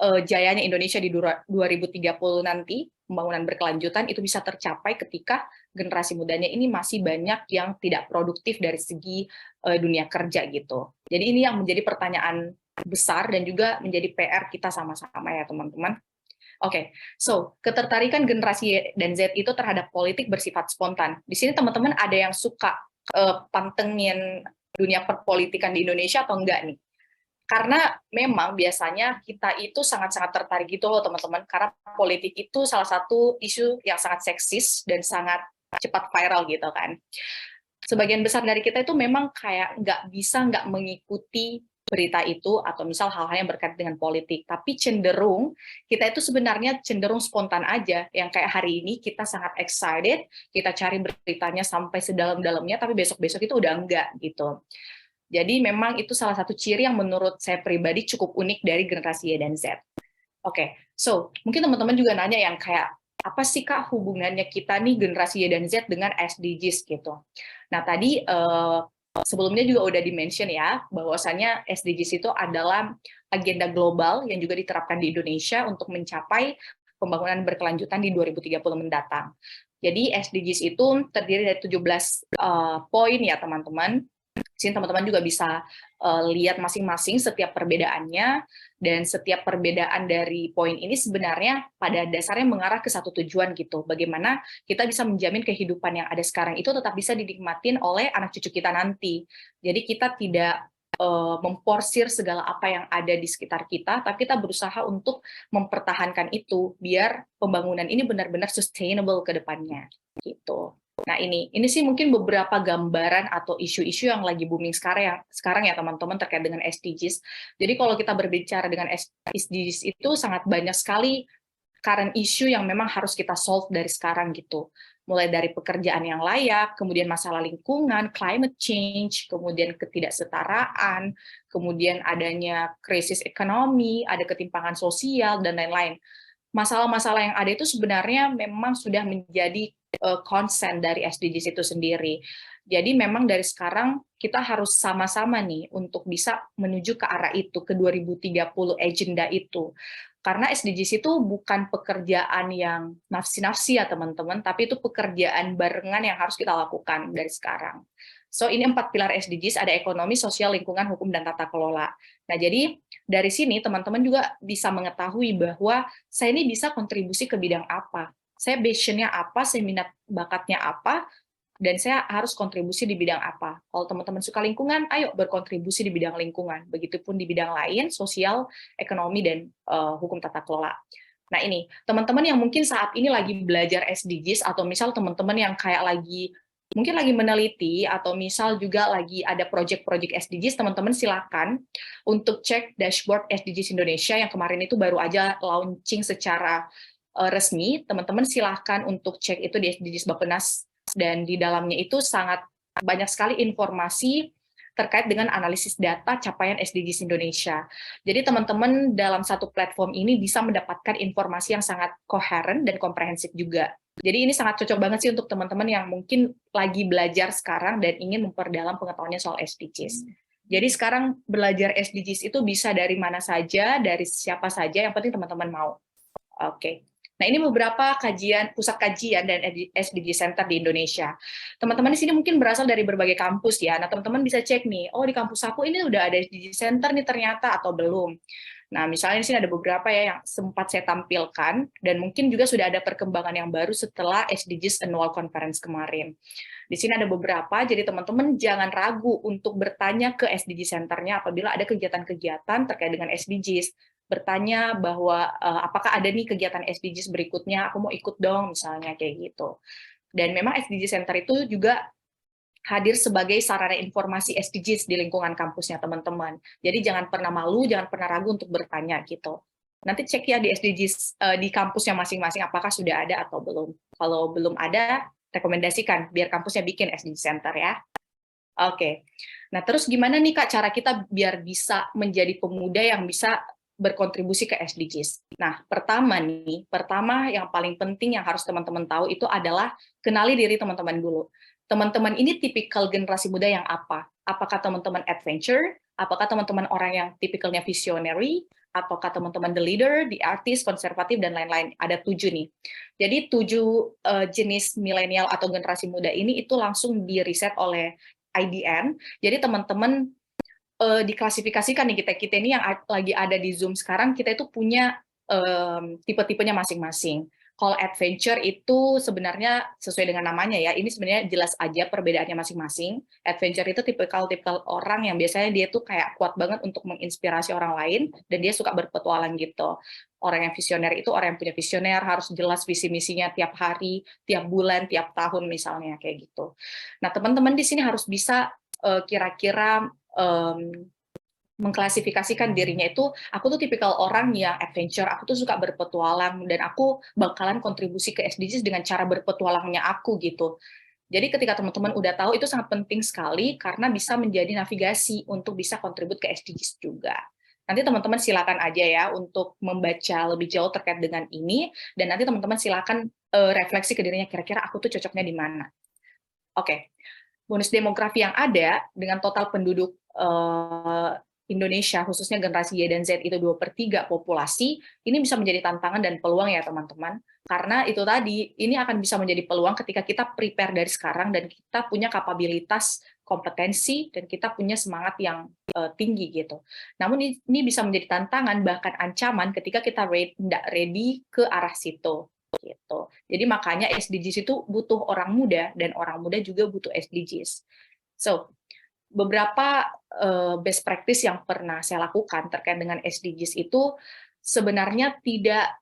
jayanya Indonesia di 2030 nanti, pembangunan berkelanjutan itu bisa tercapai ketika generasi mudanya ini masih banyak yang tidak produktif dari segi dunia kerja gitu. Jadi ini yang menjadi pertanyaan besar dan juga menjadi PR kita sama-sama ya teman-teman. Oke, so ketertarikan generasi Y dan Z itu terhadap politik bersifat spontan. Di sini teman-teman ada yang suka pantengin dunia perpolitikan di Indonesia atau enggak nih? Karena memang biasanya kita itu sangat-sangat tertarik gitu loh teman-teman, karena politik itu salah satu isu yang sangat seksis dan sangat cepat viral gitu kan. Sebagian besar dari kita itu memang kayak nggak mengikuti berita itu atau misal hal-hal yang berkaitan dengan politik, tapi cenderung kita itu sebenarnya cenderung spontan aja, yang kayak hari ini kita sangat excited, kita cari beritanya sampai sedalam-dalamnya, tapi besok-besok itu udah enggak gitu. Jadi memang itu salah satu ciri yang menurut saya pribadi cukup unik dari generasi Y dan Z. Oke, so mungkin teman-teman juga nanya yang kayak, apa sih Kak hubungannya kita nih generasi Y dan Z dengan SDGs gitu. Nah tadi sebelumnya juga udah di-mention ya, bahwasannya SDGs itu adalah agenda global yang juga diterapkan di Indonesia untuk mencapai pembangunan berkelanjutan di 2030 mendatang. Jadi SDGs itu terdiri dari 17 poin ya teman-teman. Di sini teman-teman juga bisa lihat masing-masing setiap perbedaannya, dan setiap perbedaan dari poin ini sebenarnya pada dasarnya mengarah ke satu tujuan gitu. Bagaimana kita bisa menjamin kehidupan yang ada sekarang itu tetap bisa dinikmatin oleh anak cucu kita nanti. Jadi kita tidak memporsir segala apa yang ada di sekitar kita, tapi kita berusaha untuk mempertahankan itu biar pembangunan ini benar-benar sustainable ke depannya gitu. Nah ini sih mungkin beberapa gambaran atau isu-isu yang lagi booming sekarang ya teman-teman terkait dengan SDGs. Jadi kalau kita berbicara dengan SDGs itu sangat banyak sekali current issue yang memang harus kita solve dari sekarang gitu. Mulai dari pekerjaan yang layak, kemudian masalah lingkungan, climate change, kemudian ketidaksetaraan, kemudian adanya krisis ekonomi, ada ketimpangan sosial, dan lain-lain. Masalah-masalah yang ada itu sebenarnya memang sudah menjadi konsen dari SDGs itu sendiri. Jadi memang dari sekarang kita harus sama-sama nih untuk bisa menuju ke arah itu, ke 2030 agenda itu. Karena SDGs itu bukan pekerjaan yang nafsi-nafsi ya teman-teman, tapi itu pekerjaan barengan yang harus kita lakukan dari sekarang. So ini 4 pilar SDGs, ada ekonomi, sosial, lingkungan, hukum, dan tata kelola. Nah jadi dari sini teman-teman juga bisa mengetahui bahwa saya ini bisa kontribusi ke bidang apa, saya passion-nya apa, saya minat bakatnya apa, dan saya harus kontribusi di bidang apa. Kalau teman-teman suka lingkungan, ayo berkontribusi di bidang lingkungan. Begitupun di bidang lain, sosial, ekonomi, dan hukum tata kelola. Nah ini, teman-teman yang mungkin saat ini lagi belajar SDGs, atau misal teman-teman yang kayak mungkin lagi meneliti, atau misal juga lagi ada project-project SDGs, teman-teman silakan untuk cek dashboard SDGs Indonesia yang kemarin itu baru aja launching secara resmi. Teman-teman silahkan untuk cek itu di SDGs Bappenas, dan di dalamnya itu sangat banyak sekali informasi terkait dengan analisis data capaian SDGs Indonesia. Jadi teman-teman dalam satu platform ini bisa mendapatkan informasi yang sangat koheren dan komprehensif juga. Jadi ini sangat cocok banget sih untuk teman-teman yang mungkin lagi belajar sekarang dan ingin memperdalam pengetahuannya soal SDGs. Jadi sekarang belajar SDGs itu bisa dari mana saja, dari siapa saja, yang penting teman-teman mau. Oke. Nah, ini beberapa pusat kajian dan SDG Center di Indonesia. Teman-teman di sini mungkin berasal dari berbagai kampus ya. Nah, teman-teman bisa cek nih, oh di kampus aku ini udah ada SDG Center nih ternyata atau belum. Nah, misalnya di sini ada beberapa ya yang sempat saya tampilkan, dan mungkin juga sudah ada perkembangan yang baru setelah SDGs Annual Conference kemarin. Di sini ada beberapa, jadi teman-teman jangan ragu untuk bertanya ke SDG Center-nya apabila ada kegiatan-kegiatan terkait dengan SDGs. Bertanya bahwa apakah ada nih kegiatan SDGs berikutnya, aku mau ikut dong, misalnya kayak gitu. Dan memang SDG Center itu juga hadir sebagai sarana informasi SDGs di lingkungan kampusnya teman-teman. Jadi jangan pernah malu, jangan pernah ragu untuk bertanya gitu. Nanti cek ya di SDGs di kampusnya masing-masing apakah sudah ada atau belum. Kalau belum ada, rekomendasikan biar kampusnya bikin SDG Center ya. Oke. Nah, terus gimana nih Kak cara kita biar bisa menjadi pemuda yang bisa berkontribusi ke SDGs. Nah, pertama yang paling penting yang harus teman-teman tahu itu adalah kenali diri teman-teman dulu. Teman-teman ini tipikal generasi muda yang apa? Apakah teman-teman adventure? Apakah teman-teman orang yang tipikalnya visionary? Apakah teman-teman the leader, the artist, konservatif, dan lain-lain? Ada 7 nih. Jadi 7 jenis milenial atau generasi muda ini itu langsung di-riset oleh IDN. Jadi teman-teman diklasifikasikan nih kita ini yang lagi ada di Zoom sekarang, kita itu punya tipe-tipenya masing-masing. Kalau adventure itu sebenarnya sesuai dengan namanya ya, ini sebenarnya jelas aja perbedaannya masing-masing. Adventure itu tipikal orang yang biasanya dia tuh kayak kuat banget untuk menginspirasi orang lain, dan dia suka berpetualang gitu. Orang yang visioner itu orang yang punya visioner, harus jelas visi misinya tiap hari, tiap bulan, tiap tahun misalnya, kayak gitu. Nah, teman-teman di sini harus bisa kira-kira mengklasifikasikan dirinya itu, aku tuh tipikal orang yang adventure, aku tuh suka berpetualang, dan aku bakalan kontribusi ke SDGs dengan cara berpetualangnya aku gitu. Jadi ketika teman-teman udah tahu, itu sangat penting sekali karena bisa menjadi navigasi untuk bisa kontribut ke SDGs juga. Nanti teman-teman silakan aja ya untuk membaca lebih jauh terkait dengan ini, dan nanti teman-teman silakan refleksi ke dirinya, kira-kira aku tuh cocoknya di mana. Oke. Bonus demografi yang ada dengan total penduduk Indonesia, khususnya generasi Y dan Z itu 2/3 populasi, ini bisa menjadi tantangan dan peluang ya teman-teman. Karena itu tadi, ini akan bisa menjadi peluang ketika kita prepare dari sekarang dan kita punya kapabilitas, kompetensi, dan kita punya semangat yang tinggi gitu. Namun ini bisa menjadi tantangan, bahkan ancaman ketika kita tidak ready ke arah situ. Gitu. Jadi makanya SDGs itu butuh orang muda, dan orang muda juga butuh SDGs. So, beberapa best practice yang pernah saya lakukan terkait dengan SDGs itu sebenarnya tidak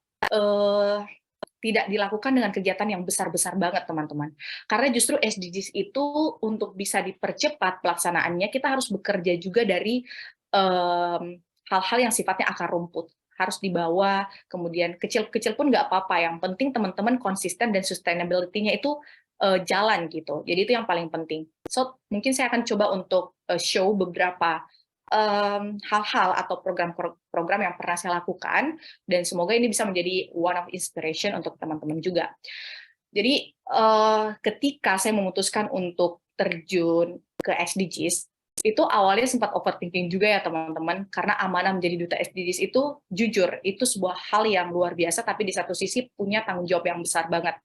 dilakukan dengan kegiatan yang besar-besar banget, teman-teman. Karena justru SDGs itu untuk bisa dipercepat pelaksanaannya, kita harus bekerja juga dari hal-hal yang sifatnya akar rumput. Harus dibawa, kemudian kecil-kecil pun nggak apa-apa. Yang penting teman-teman konsisten dan sustainability-nya itu jalan gitu. Jadi itu yang paling penting. So, mungkin saya akan coba untuk show beberapa hal-hal atau program-program yang pernah saya lakukan, dan semoga ini bisa menjadi one of inspiration untuk teman-teman juga. Jadi ketika saya memutuskan untuk terjun ke SDGs, itu awalnya sempat overthinking juga ya teman-teman, karena amanah menjadi duta SDGs itu jujur, itu sebuah hal yang luar biasa, tapi di satu sisi punya tanggung jawab yang besar banget.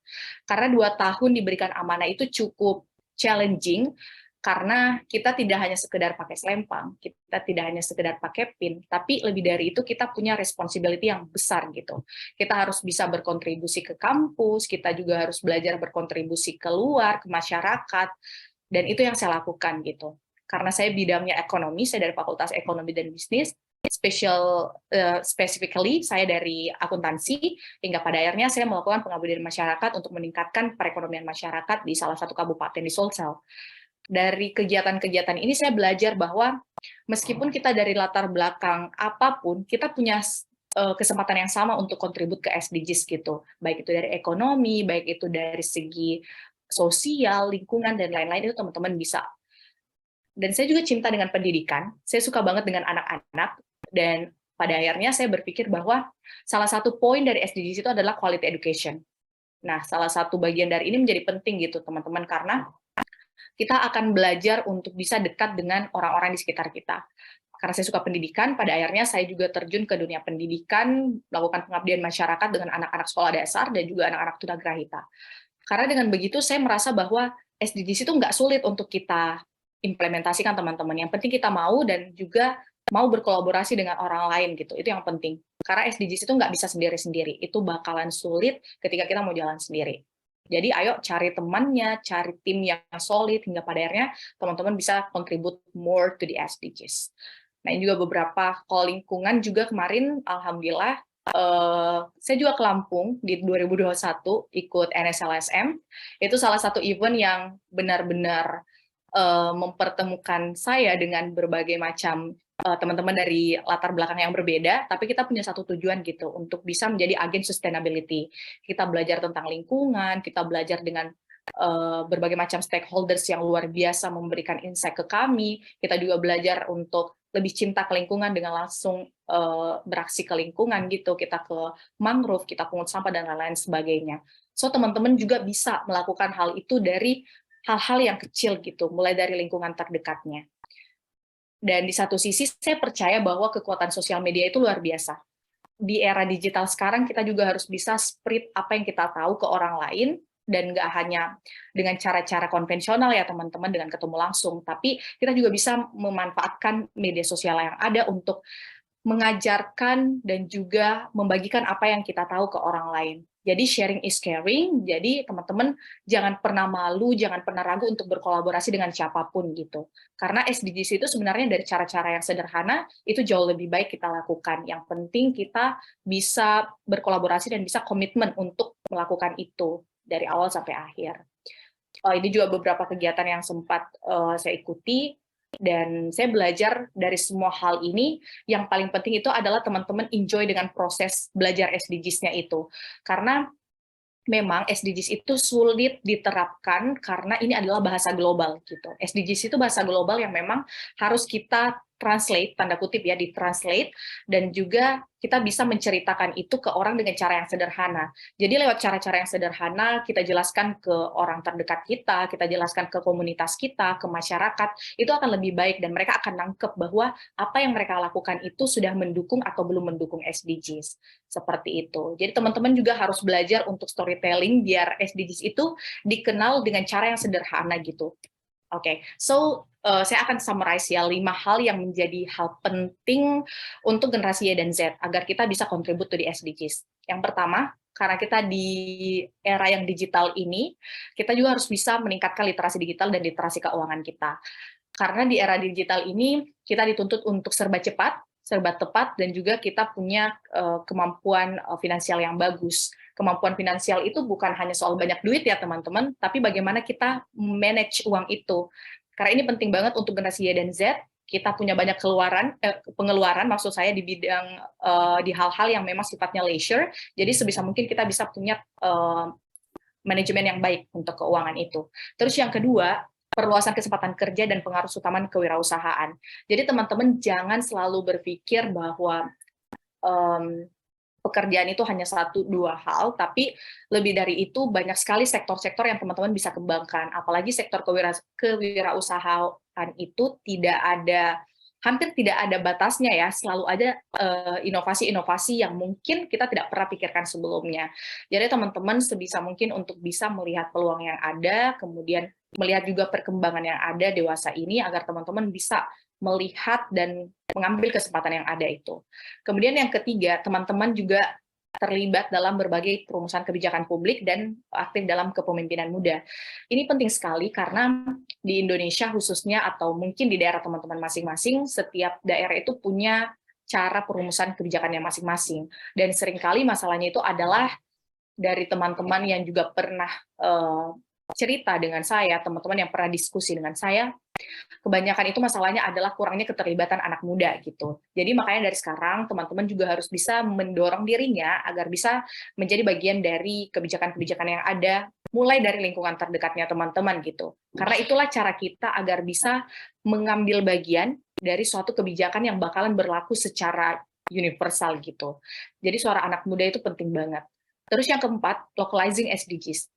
Karena 2 tahun diberikan amanah itu cukup challenging, karena kita tidak hanya sekedar pakai selempang, kita tidak hanya sekedar pakai pin, tapi lebih dari itu kita punya responsibility yang besar gitu. Kita harus bisa berkontribusi ke kampus, kita juga harus belajar berkontribusi keluar, ke masyarakat, dan itu yang saya lakukan gitu. Karena saya bidangnya ekonomi, saya dari Fakultas Ekonomi dan Bisnis, specifically saya dari akuntansi, hingga pada akhirnya saya melakukan pengabdian masyarakat untuk meningkatkan perekonomian masyarakat di salah satu kabupaten di Sulsel. Dari kegiatan-kegiatan ini saya belajar bahwa meskipun kita dari latar belakang apapun, kita punya kesempatan yang sama untuk kontribut ke SDGs gitu. Baik itu dari ekonomi, baik itu dari segi sosial, lingkungan, dan lain-lain itu teman-teman bisa. Dan saya juga cinta dengan pendidikan, saya suka banget dengan anak-anak, dan pada akhirnya saya berpikir bahwa salah satu poin dari SDGs itu adalah quality education. Nah, salah satu bagian dari ini menjadi penting gitu teman-teman, karena kita akan belajar untuk bisa dekat dengan orang-orang di sekitar kita. Karena saya suka pendidikan, pada akhirnya saya juga terjun ke dunia pendidikan, melakukan pengabdian masyarakat dengan anak-anak sekolah dasar dan juga anak-anak tunagrahita. Karena dengan begitu saya merasa bahwa SDGs itu nggak sulit untuk kita implementasikan teman-teman. Yang penting kita mau dan juga mau berkolaborasi dengan orang lain gitu. Itu yang penting. Karena SDGs itu nggak bisa sendiri-sendiri. Itu bakalan sulit ketika kita mau jalan sendiri. Jadi ayo cari temannya, cari tim yang solid, hingga pada akhirnya teman-teman bisa contribute more to the SDGs. Nah, ini juga beberapa call lingkungan juga kemarin, alhamdulillah, saya juga ke Lampung di 2021 ikut NSLSM. Itu salah satu event yang benar-benar mempertemukan saya dengan berbagai macam teman-teman dari latar belakang yang berbeda, tapi kita punya satu tujuan gitu, untuk bisa menjadi agen sustainability. Kita belajar tentang lingkungan, kita belajar dengan berbagai macam stakeholders yang luar biasa memberikan insight ke kami, kita juga belajar untuk lebih cinta ke lingkungan dengan langsung beraksi ke lingkungan gitu, kita ke mangrove, kita pungut sampah, dan lain-lain sebagainya. So, teman-teman juga bisa melakukan hal itu dari hal-hal yang kecil gitu, mulai dari lingkungan terdekatnya. Dan di satu sisi, saya percaya bahwa kekuatan sosial media itu luar biasa. Di era digital sekarang, kita juga harus bisa spread apa yang kita tahu ke orang lain, dan nggak hanya dengan cara-cara konvensional ya teman-teman, dengan ketemu langsung, tapi kita juga bisa memanfaatkan media sosial yang ada untuk mengajarkan dan juga membagikan apa yang kita tahu ke orang lain. Jadi sharing is caring, jadi teman-teman jangan pernah malu, jangan pernah ragu untuk berkolaborasi dengan siapapun gitu. Karena SDGs itu sebenarnya dari cara-cara yang sederhana, itu jauh lebih baik kita lakukan. Yang penting kita bisa berkolaborasi dan bisa komitmen untuk melakukan itu dari awal sampai akhir. Ini juga beberapa kegiatan yang sempat saya ikuti, dan saya belajar dari semua hal ini, yang paling penting itu adalah teman-teman enjoy dengan proses belajar SDGs-nya itu. Karena memang SDGs itu sulit diterapkan karena ini adalah bahasa global gitu. SDGs itu bahasa global yang memang harus kita translate, tanda kutip ya, ditranslate, dan juga kita bisa menceritakan itu ke orang dengan cara yang sederhana. Jadi lewat cara-cara yang sederhana, kita jelaskan ke orang terdekat kita jelaskan ke komunitas kita, ke masyarakat, itu akan lebih baik, dan mereka akan nangkep bahwa apa yang mereka lakukan itu sudah mendukung atau belum mendukung SDGs. Seperti itu. Jadi teman-teman juga harus belajar untuk storytelling, biar SDGs itu dikenal dengan cara yang sederhana gitu. Oke, so saya akan summarize ya 5 hal yang menjadi hal penting untuk generasi Y dan Z agar kita bisa contribute to the SDGs. Yang pertama, karena kita di era yang digital ini, kita juga harus bisa meningkatkan literasi digital dan literasi keuangan kita. Karena di era digital ini, kita dituntut untuk serba cepat, serba tepat, dan juga kita punya kemampuan finansial yang bagus. Kemampuan finansial itu bukan hanya soal banyak duit ya teman-teman, tapi bagaimana kita manage uang itu. Karena ini penting banget untuk generasi Y dan Z, kita punya banyak pengeluaran, maksud saya di bidang, di hal-hal yang memang sifatnya leisure, jadi sebisa mungkin kita bisa punya manajemen yang baik untuk keuangan itu. Terus yang kedua, perluasan kesempatan kerja dan pengaruh utama kewirausahaan. Jadi teman-teman jangan selalu berpikir bahwa pekerjaan itu hanya 1-2 hal, tapi lebih dari itu banyak sekali sektor-sektor yang teman-teman bisa kembangkan. Apalagi sektor kewirausahaan itu hampir tidak ada batasnya ya, selalu ada inovasi-inovasi yang mungkin kita tidak pernah pikirkan sebelumnya. Jadi teman-teman sebisa mungkin untuk bisa melihat peluang yang ada, kemudian melihat juga perkembangan yang ada dewasa ini, agar teman-teman bisa melihat dan mengambil kesempatan yang ada itu. Kemudian yang ketiga, teman-teman juga terlibat dalam berbagai perumusan kebijakan publik dan aktif dalam kepemimpinan muda. Ini penting sekali karena di Indonesia khususnya, atau mungkin di daerah teman-teman masing-masing, setiap daerah itu punya cara perumusan kebijakannya masing-masing. Dan seringkali masalahnya itu adalah dari teman-teman yang juga pernah cerita dengan saya, teman-teman yang pernah diskusi dengan saya, Kebanyakan itu masalahnya adalah kurangnya keterlibatan anak muda gitu. Jadi makanya dari sekarang teman-teman juga harus bisa mendorong dirinya agar bisa menjadi bagian dari kebijakan-kebijakan yang ada, mulai dari lingkungan terdekatnya teman-teman gitu. Karena itulah cara kita agar bisa mengambil bagian dari suatu kebijakan yang bakalan berlaku secara universal gitu. Jadi suara anak muda itu penting banget. Terus yang keempat, localizing SDGs.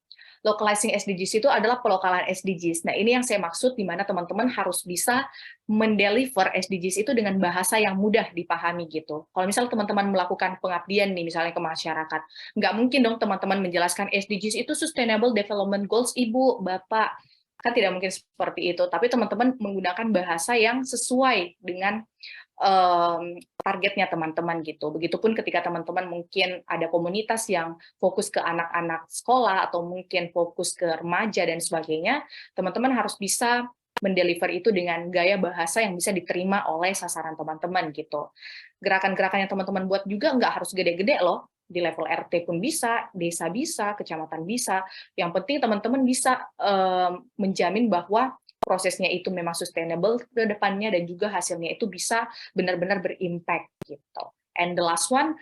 Localizing SDGs itu adalah pelokalan SDGs. Nah, ini yang saya maksud di mana teman-teman harus bisa mendeliver SDGs itu dengan bahasa yang mudah dipahami gitu. Kalau misal teman-teman melakukan pengabdian nih, misalnya ke masyarakat, nggak mungkin dong teman-teman menjelaskan SDGs itu Sustainable Development Goals, Ibu, Bapak. Kan tidak mungkin seperti itu. Tapi teman-teman menggunakan bahasa yang sesuai dengan targetnya teman-teman gitu. Begitupun ketika teman-teman mungkin ada komunitas yang fokus ke anak-anak sekolah atau mungkin fokus ke remaja dan sebagainya, teman-teman harus bisa mendeliver itu dengan gaya bahasa yang bisa diterima oleh sasaran teman-teman gitu. Gerakan-gerakan yang teman-teman buat juga nggak harus gede-gede loh, di level RT pun bisa, desa bisa, kecamatan bisa. Yang penting teman-teman bisa menjamin bahwa prosesnya itu memang sustainable ke depannya dan juga hasilnya itu bisa benar-benar berimpact gitu. And the last one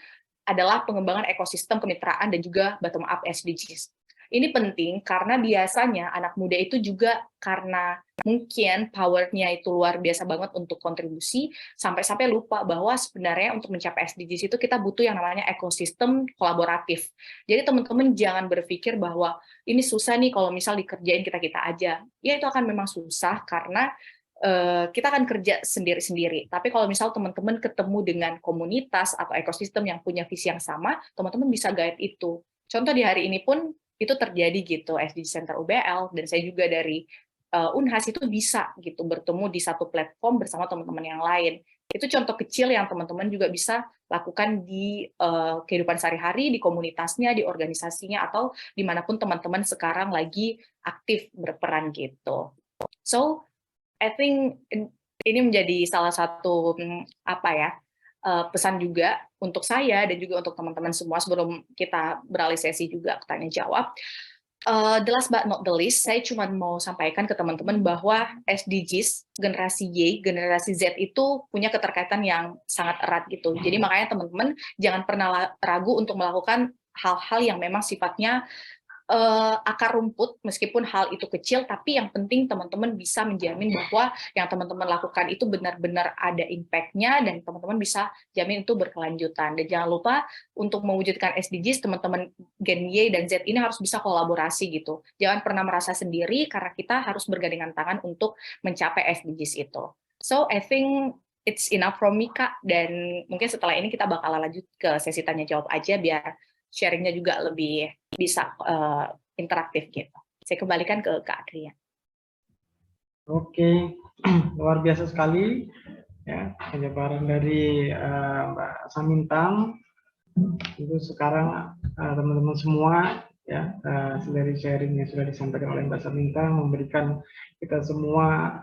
adalah pengembangan ekosistem kemitraan dan juga bottom up SDGs. Ini penting karena biasanya anak muda itu juga karena mungkin power-nya itu luar biasa banget untuk kontribusi, sampai-sampai lupa bahwa sebenarnya untuk mencapai SDGs itu kita butuh yang namanya ekosistem kolaboratif. Jadi teman-teman jangan berpikir bahwa ini susah nih kalau misal dikerjain kita-kita aja. Ya itu akan memang susah karena kita akan kerja sendiri-sendiri. Tapi kalau misal teman-teman ketemu dengan komunitas atau ekosistem yang punya visi yang sama, teman-teman bisa guide itu. Contoh di hari ini pun itu terjadi gitu, SDG Center UBL, dan saya juga dari Unhas itu bisa gitu bertemu di satu platform bersama teman-teman yang lain. Itu contoh kecil yang teman-teman juga bisa lakukan di kehidupan sehari-hari, di komunitasnya, di organisasinya, atau dimanapun teman-teman sekarang lagi aktif berperan gitu. So, I think ini menjadi salah satu pesan juga untuk saya dan juga untuk teman-teman semua sebelum kita beralih sesi juga tanya jawab. The last but not the least, saya cuma mau sampaikan ke teman-teman bahwa SDGs generasi Y, generasi Z itu punya keterkaitan yang sangat erat gitu. Jadi makanya teman-teman jangan pernah ragu untuk melakukan hal-hal yang memang sifatnya akar rumput, meskipun hal itu kecil, tapi yang penting teman-teman bisa menjamin bahwa yang teman-teman lakukan itu benar-benar ada impact-nya dan teman-teman bisa jamin itu berkelanjutan. Dan jangan lupa untuk mewujudkan SDGs, teman-teman Gen Y dan Z ini harus bisa kolaborasi gitu. Jangan pernah merasa sendiri karena kita harus bergandengan tangan untuk mencapai SDGs itu. So, I think it's enough from me, Kak. Dan mungkin setelah ini kita bakal lanjut ke sesi tanya-jawab aja biar sharingnya juga lebih bisa interaktif gitu. Saya kembalikan ke Kak Adrian. Oke, luar biasa sekali ya penjabaran dari Mbak Samintang. Itu sekarang teman-teman semua ya dari sharing yang sudah disampaikan oleh Mbak Samintang memberikan kita semua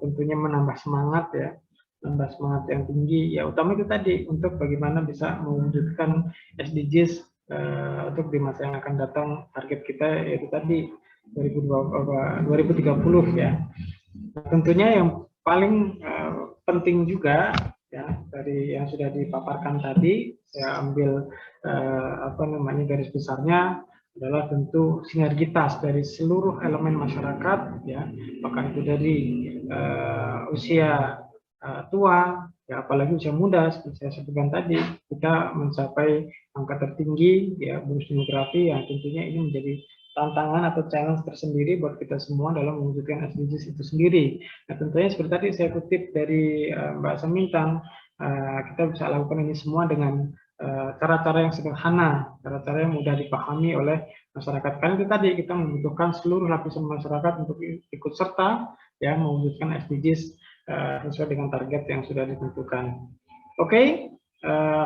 tentunya menambah semangat ya. Menambah semangat yang tinggi ya, utama itu tadi untuk bagaimana bisa mewujudkan SDGs untuk di masa yang akan datang. Target kita yaitu tadi 2030 ya. Nah, tentunya yang paling penting juga ya dari yang sudah dipaparkan tadi, saya ambil garis besarnya adalah tentu sinergitas dari seluruh elemen masyarakat ya, apakah itu dari usia tua ya, apalagi usia muda seperti saya sebutkan tadi, kita mencapai angka tertinggi ya bonus demografi yang tentunya ini menjadi tantangan atau challenge tersendiri buat kita semua dalam mewujudkan SDGs itu sendiri. Nah, tentunya seperti tadi saya kutip dari Mbak Samintang, kita bisa lakukan ini semua dengan cara-cara yang sederhana, cara-cara yang mudah dipahami oleh masyarakat. Karena itu tadi kita membutuhkan seluruh lapisan masyarakat untuk ikut serta ya mewujudkan SDGs sesuai dengan target yang sudah ditentukan. Oke,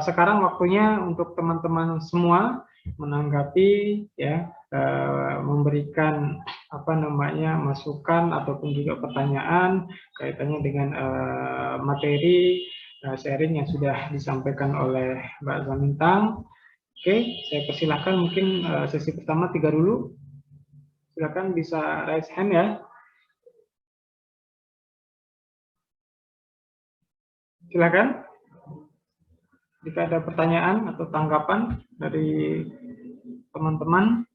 sekarang waktunya untuk teman-teman semua menanggapi ya, memberikan masukan ataupun juga pertanyaan kaitannya dengan materi sharing yang sudah disampaikan oleh Mbak Samintang. Oke, saya persilahkan mungkin sesi pertama 3 dulu. Silakan bisa raise hand ya. Silakan. Jika ada pertanyaan atau tanggapan dari teman-teman.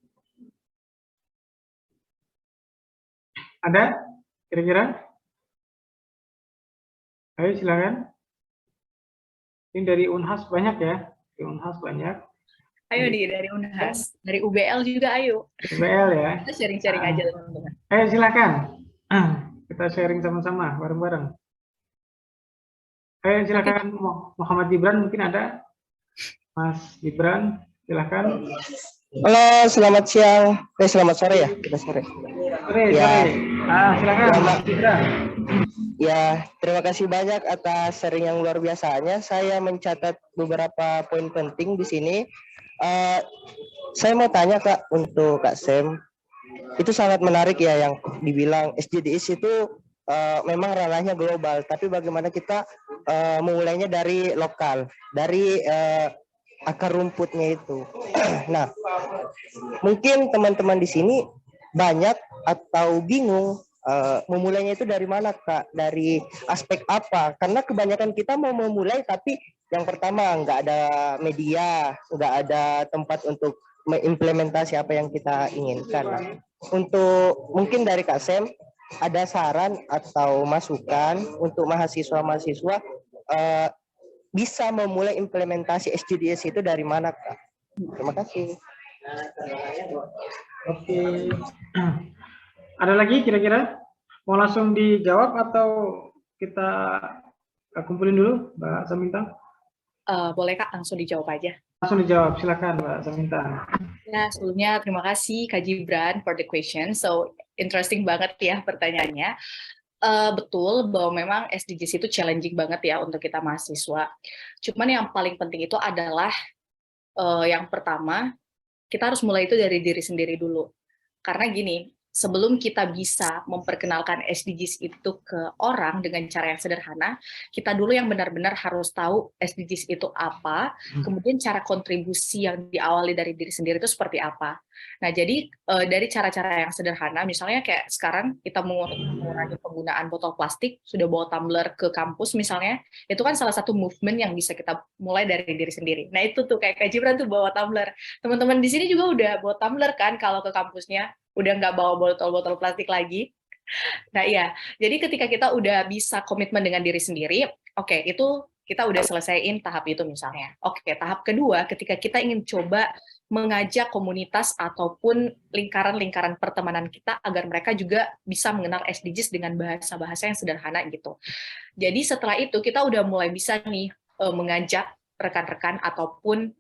Ada kira-kira? Ayo silakan. Ini dari Unhas banyak ya. Di Unhas banyak. Ayo nih dari Unhas, dari UBL juga ayo. UBL ya. Kita sharing-sharing aja teman-teman. Ayo silakan. Kita sharing sama-sama bareng-bareng. Ayo silakan Muhammad Gibran mungkin ada. Mas Gibran, silakan. Halo, selamat siang. Selamat sore ya. Kita sore. Sore, Ya. sore. Silakan Mas Gibran. Ya, terima kasih banyak atas sharing yang luar biasanya. Saya mencatat beberapa poin penting di sini. Saya mau tanya Kak, untuk Kak Sem, itu sangat menarik ya yang dibilang SDGs itu memang ranahnya global, tapi bagaimana kita memulainya dari lokal, dari akar rumputnya itu. Nah, mungkin teman-teman di sini banyak atau bingung memulainya itu dari mana Kak, dari aspek apa? Karena kebanyakan kita mau memulai tapi yang pertama nggak ada media, nggak ada tempat untuk mengimplementasi apa yang kita inginkan. Nah, untuk mungkin dari Kak Sem ada saran atau masukan untuk mahasiswa-mahasiswa bisa memulai implementasi SDGs itu dari mana Kak? Terima kasih. Oke. Ada lagi kira-kira? Mau langsung dijawab atau kita kumpulin dulu, Mbak Samintang? Boleh Kak, langsung dijawab aja. Langsung dijawab, silakan Mbak Samintang. Ya, sebelumnya terima kasih Kak Gibran for the question. So, interesting banget ya pertanyaannya. Betul bahwa memang SDGs itu challenging banget ya untuk kita mahasiswa. Cuman yang paling penting itu adalah yang pertama, kita harus mulai itu dari diri sendiri dulu. Karena gini, sebelum kita bisa memperkenalkan SDGs itu ke orang dengan cara yang sederhana, kita dulu yang benar-benar harus tahu SDGs itu apa, kemudian cara kontribusi yang diawali dari diri sendiri itu seperti apa. Nah, jadi dari cara-cara yang sederhana, misalnya kayak sekarang kita mengurangi penggunaan botol plastik, sudah bawa tumbler ke kampus misalnya, itu kan salah satu movement yang bisa kita mulai dari diri sendiri. Nah, itu tuh kayak Kak Gibran tuh bawa tumbler. Teman-teman di sini juga udah bawa tumbler kan kalau ke kampusnya, udah nggak bawa botol-botol plastik lagi. Nah iya, jadi ketika kita udah bisa komitmen dengan diri sendiri, oke, itu kita udah selesaiin tahap itu misalnya. Oke, tahap kedua, ketika kita ingin coba mengajak komunitas ataupun lingkaran-lingkaran pertemanan kita agar mereka juga bisa mengenal SDGs dengan bahasa-bahasa yang sederhana gitu. Jadi setelah itu kita udah mulai bisa nih mengajak rekan-rekan ataupun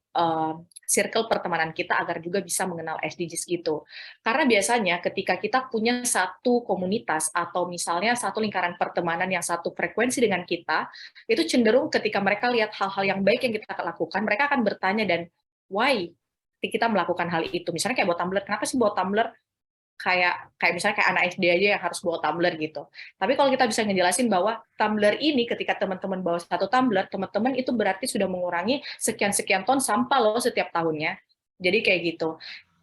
circle pertemanan kita agar juga bisa mengenal SDGs gitu. Karena biasanya ketika kita punya satu komunitas atau misalnya satu lingkaran pertemanan yang satu frekuensi dengan kita, itu cenderung ketika mereka lihat hal-hal yang baik yang kita lakukan, mereka akan bertanya dan why kita melakukan hal itu. Misalnya kayak bawa tumbler, kenapa sih bawa tumbler? Kayak misalnya kayak anak SD aja yang harus bawa tumbler gitu. Tapi kalau kita bisa ngejelasin bahwa tumbler ini ketika teman-teman bawa satu tumbler, teman-teman itu berarti sudah mengurangi sekian-sekian ton sampah loh setiap tahunnya. Jadi kayak gitu.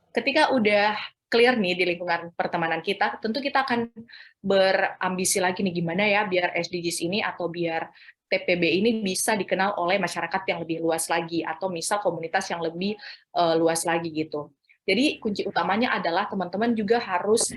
Ketika udah clear nih di lingkungan pertemanan kita, tentu kita akan berambisi lagi nih gimana ya biar SDGs ini atau biar TPB ini bisa dikenal oleh masyarakat yang lebih luas lagi atau misal komunitas yang lebih luas lagi gitu. Jadi kunci utamanya adalah teman-teman juga harus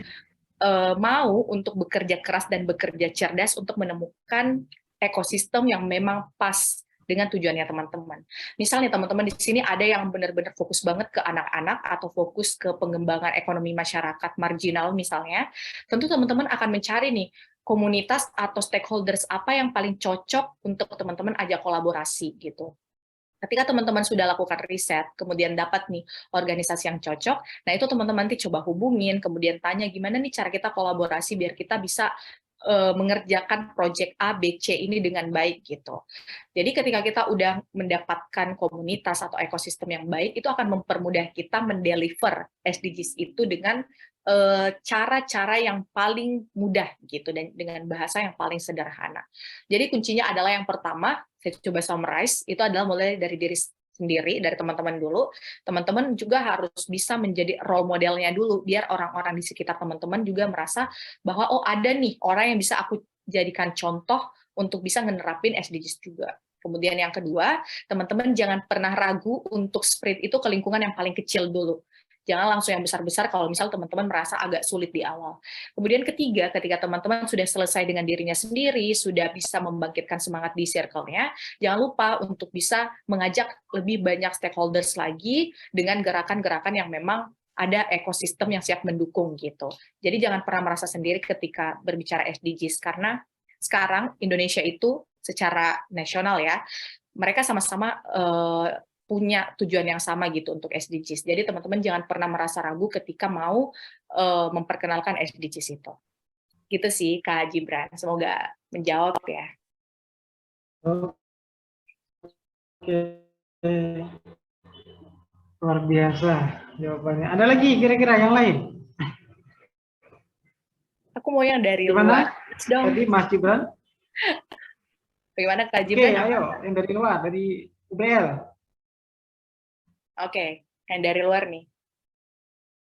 mau untuk bekerja keras dan bekerja cerdas untuk menemukan ekosistem yang memang pas dengan tujuannya teman-teman. Misalnya teman-teman di sini ada yang benar-benar fokus banget ke anak-anak atau fokus ke pengembangan ekonomi masyarakat marginal misalnya, tentu teman-teman akan mencari nih komunitas atau stakeholders apa yang paling cocok untuk teman-teman ajak kolaborasi gitu. Ketika teman-teman sudah lakukan riset, kemudian dapat nih organisasi yang cocok, nah itu teman-teman nanti coba hubungin, kemudian tanya gimana nih cara kita kolaborasi biar kita bisa mengerjakan proyek A, B, C ini dengan baik gitu. Jadi ketika kita udah mendapatkan komunitas atau ekosistem yang baik, itu akan mempermudah kita mendeliver SDGs itu dengan cara-cara yang paling mudah gitu dan dengan bahasa yang paling sederhana. Jadi kuncinya adalah yang pertama, saya coba summarize, itu adalah mulai dari diri sendiri, dari teman-teman dulu. Teman-teman juga harus bisa menjadi role modelnya dulu, biar orang-orang di sekitar teman-teman juga merasa bahwa oh ada nih orang yang bisa aku jadikan contoh untuk bisa ngenerapin SDGs juga. Kemudian yang kedua, teman-teman jangan pernah ragu untuk spread itu ke lingkungan yang paling kecil dulu. Jangan langsung yang besar-besar kalau misal teman-teman merasa agak sulit di awal. Kemudian ketiga, ketika teman-teman sudah selesai dengan dirinya sendiri, sudah bisa membangkitkan semangat di circle-nya, jangan lupa untuk bisa mengajak lebih banyak stakeholders lagi dengan gerakan-gerakan yang memang ada ekosistem yang siap mendukung gitu. Jadi jangan pernah merasa sendiri ketika berbicara SDGs, karena sekarang Indonesia itu secara nasional ya, mereka sama-sama punya tujuan yang sama gitu untuk SDGs. Jadi teman-teman jangan pernah merasa ragu ketika mau memperkenalkan SDGs itu. Gitu sih Kak Gibran, semoga menjawab ya. Oke, luar biasa jawabannya. Ada lagi kira-kira yang lain? Aku mau yang dari Gimana? luar. Dong. Tadi Mas Gibran? Bagaimana Kak Oke, Gibran? ayo yang dari luar, dari UBL. Oke, yang dari luar nih.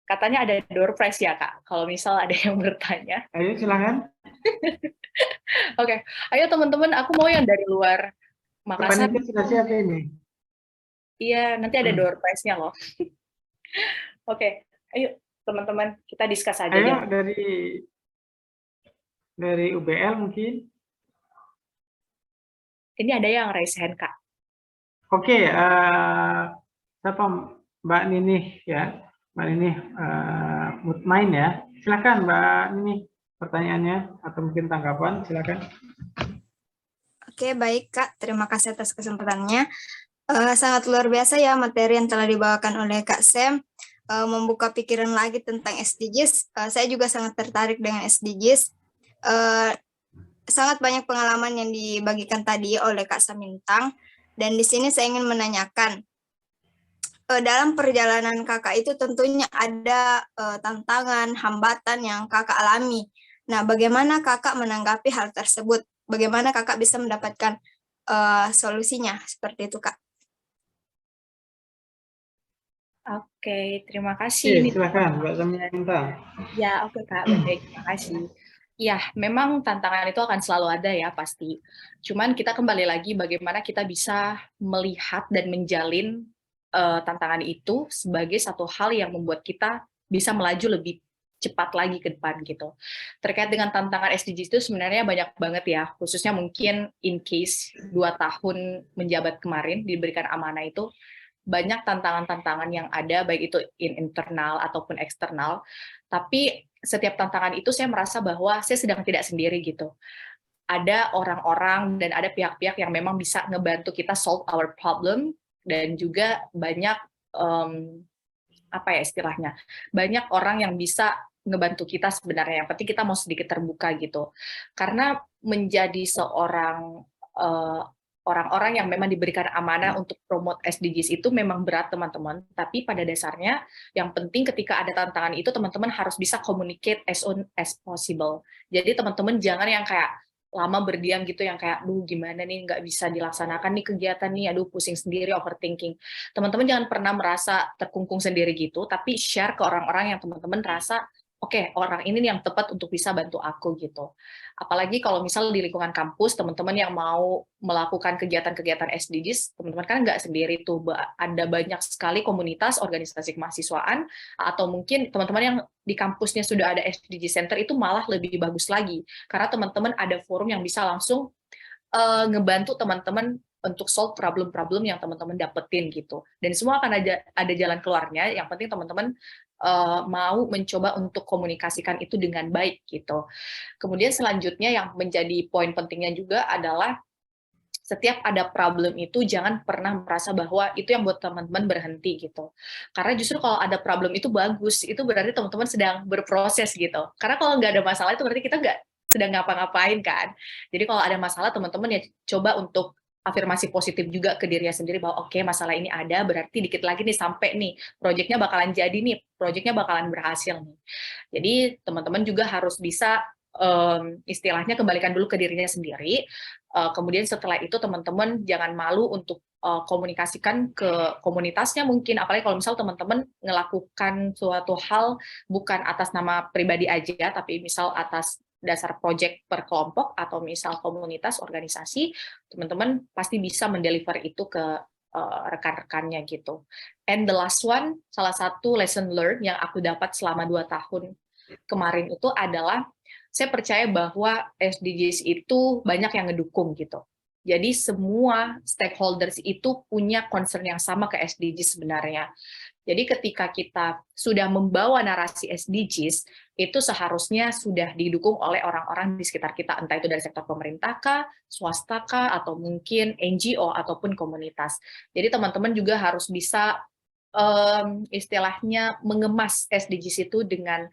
Katanya ada door prize ya Kak, kalau misal ada yang bertanya. Ayo silakan. Oke, ayo teman-teman, aku mau yang dari luar Makassar. Panitia sudah siap ini. Iya, nanti ada door prize-nya loh. Oke, ayo teman-teman, kita discuss aja. Ayo dari UBL mungkin. Ini ada yang raise hand Kak. Oke, siapa Mbak Ninih ya? Mbak Ninih Mutmain ya. Silakan Mbak Ninih pertanyaannya atau mungkin tanggapan, silakan. Oke, baik Kak. Terima kasih atas kesempatannya. Sangat luar biasa ya materi yang telah dibawakan oleh Kak Sam. Membuka pikiran lagi tentang SDGs. Saya juga sangat tertarik dengan SDGs. Sangat banyak pengalaman yang dibagikan tadi oleh Kak Samintang. Dan di sini saya ingin menanyakan, dalam perjalanan kakak itu tentunya ada tantangan, hambatan yang kakak alami. Nah, bagaimana kakak menanggapi hal tersebut? Bagaimana kakak bisa mendapatkan solusinya? Seperti itu, Kak. Oke, terima kasih. Oke, silakan Mbak Samintang. Ya, oke Kak, baik, terima kasih. Ya, memang tantangan itu akan selalu ada ya, pasti. Cuman kita kembali lagi bagaimana kita bisa melihat dan menjalin tantangan itu sebagai satu hal yang membuat kita bisa melaju lebih cepat lagi ke depan gitu. Terkait dengan tantangan SDGs itu sebenarnya banyak banget ya, khususnya mungkin in case 2 tahun menjabat kemarin diberikan amanah itu, banyak tantangan-tantangan yang ada, baik itu internal ataupun eksternal. Tapi setiap tantangan itu saya merasa bahwa saya sedang tidak sendiri gitu. Ada orang-orang dan ada pihak-pihak yang memang bisa ngebantu kita solve our problem, dan juga banyak apa ya istilahnya, banyak orang yang bisa ngebantu kita sebenarnya. Yang penting kita mau sedikit terbuka gitu. Karena menjadi seorang orang-orang yang memang diberikan amanah untuk promote SDGs itu memang berat teman-teman, tapi pada dasarnya yang penting ketika ada tantangan itu teman-teman harus bisa communicate as soon as possible. Jadi teman-teman jangan yang kayak lama berdiam gitu, yang kayak, duh gimana nih nggak bisa dilaksanakan nih kegiatan nih, aduh pusing sendiri, overthinking. Teman-teman jangan pernah merasa terkungkung sendiri gitu, tapi share ke orang-orang yang teman-teman rasa, oke, orang ini yang tepat untuk bisa bantu aku gitu. Apalagi kalau misal di lingkungan kampus, teman-teman yang mau melakukan kegiatan-kegiatan SDGs, teman-teman kan nggak sendiri tuh, ada banyak sekali komunitas, organisasi kemahasiswaan, atau mungkin teman-teman yang di kampusnya sudah ada SDG Center itu malah lebih bagus lagi, karena teman-teman ada forum yang bisa langsung ngebantu teman-teman untuk solve problem-problem yang teman-teman dapetin gitu. Dan semua akan ada jalan keluarnya, yang penting teman-teman mau mencoba untuk komunikasikan itu dengan baik gitu. Kemudian selanjutnya yang menjadi poin pentingnya juga adalah setiap ada problem itu jangan pernah merasa bahwa itu yang buat teman-teman berhenti gitu. Karena justru kalau ada problem itu bagus, itu berarti teman-teman sedang berproses gitu. Karena kalau nggak ada masalah itu berarti kita nggak sedang ngapa-ngapain kan. Jadi kalau ada masalah teman-teman ya coba untuk afirmasi positif juga ke dirinya sendiri bahwa oke, masalah ini ada, berarti dikit lagi nih sampai nih, proyeknya bakalan jadi nih, proyeknya bakalan berhasil nih. Jadi teman-teman juga harus bisa istilahnya kembalikan dulu ke dirinya sendiri. Kemudian setelah itu teman-teman jangan malu untuk komunikasikan ke komunitasnya mungkin, apalagi kalau misal teman-teman melakukan suatu hal bukan atas nama pribadi aja, tapi misal atas dasar project per kelompok atau misal komunitas, organisasi, teman-teman pasti bisa mendeliver itu ke rekan-rekannya gitu. And the last one, salah satu lesson learned yang aku dapat selama 2 tahun kemarin itu adalah, saya percaya bahwa SDGs itu banyak yang ngedukung gitu. Jadi semua stakeholders itu punya concern yang sama ke SDGs sebenarnya. Jadi ketika kita sudah membawa narasi SDGs, itu seharusnya sudah didukung oleh orang-orang di sekitar kita, entah itu dari sektor pemerintah kah, swasta kah, atau mungkin NGO ataupun komunitas. Jadi teman-teman juga harus bisa istilahnya mengemas SDGs itu dengan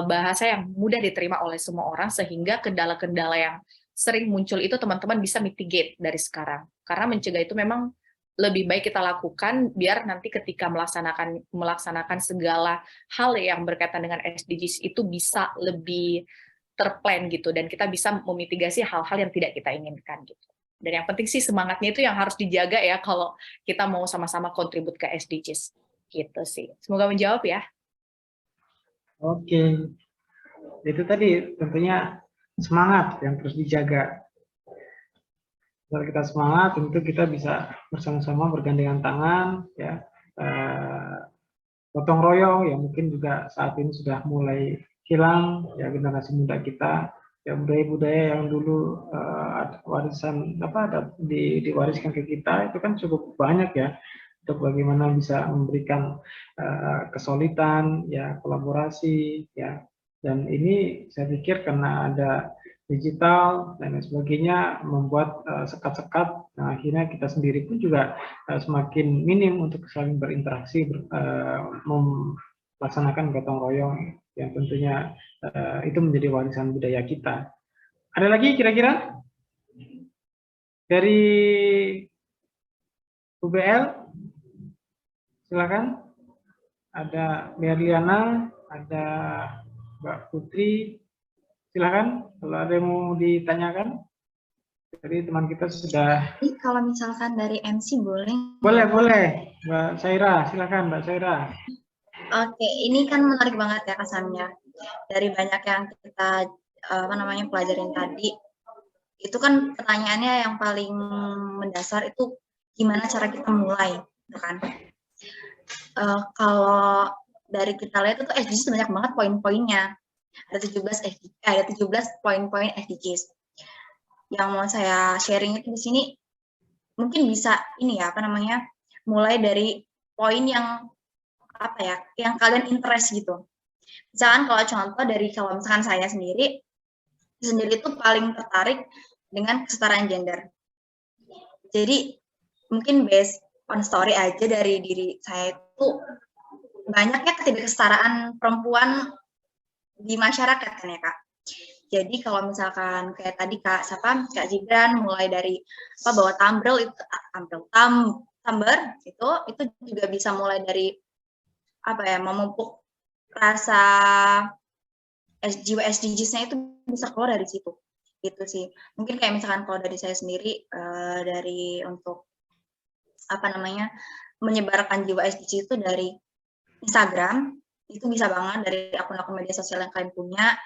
bahasa yang mudah diterima oleh semua orang, sehingga kendala-kendala yang sering muncul itu teman-teman bisa mitigate dari sekarang. Karena mencegah itu memang lebih baik kita lakukan biar nanti ketika melaksanakan segala hal yang berkaitan dengan SDGs itu bisa lebih terplan gitu, dan kita bisa memitigasi hal-hal yang tidak kita inginkan gitu. Dan yang penting sih semangatnya itu yang harus dijaga ya kalau kita mau sama-sama kontribut ke SDGs gitu sih. Semoga menjawab ya. Oke, itu tadi tentunya semangat yang terus dijaga. Kalau kita semangat, tentu kita bisa bersama-sama bergandengan tangan, ya, gotong royong, ya mungkin juga saat ini sudah mulai hilang, ya generasi muda kita, ya budaya-budaya yang dulu warisan diwariskan ke kita itu kan cukup banyak ya, untuk bagaimana bisa memberikan kesulitan, ya kolaborasi, ya. Dan ini saya pikir karena ada digital dan lain sebagainya membuat sekat-sekat. Nah, akhirnya kita sendiri pun juga semakin minim untuk saling berinteraksi, melaksanakan gotong royong yang tentunya itu menjadi warisan budaya kita. Ada lagi kira-kira dari UBL? Silakan. Ada Merliana, ada Mbak Putri, silakan kalau ada yang mau ditanyakan. Jadi teman kita sudah. Jadi kalau misalkan dari MC boleh? Boleh, Mbak Saira, silakan Mbak Saira. Oke, ini kan menarik banget ya kesannya. Dari banyak yang kita pelajarin tadi, itu kan pertanyaannya yang paling mendasar itu gimana cara kita mulai, gitu kan? Kalau dari kita lihat itu SDGs banyak banget poin-poinnya. Ada 17 poin-poin SDGs. Yang mau saya sharing itu di sini mungkin bisa mulai dari poin yang yang kalian interest gitu. Misalkan kalau misalkan saya sendiri itu paling tertarik dengan kesetaraan gender. Jadi mungkin based on story aja dari diri saya itu banyaknya ketidaksetaraan perempuan di masyarakat kan ya Kak. Jadi kalau misalkan kayak tadi Kak Gibran mulai dari bawa tumbler itu juga bisa mulai dari memupuk rasa jiwa SDGs-nya itu bisa keluar dari situ. Gitu sih. Mungkin kayak misalkan kalau dari saya sendiri dari untuk menyebarkan jiwa SDGs itu dari Instagram, itu bisa banget dari akun-akun media sosial yang kalian punya.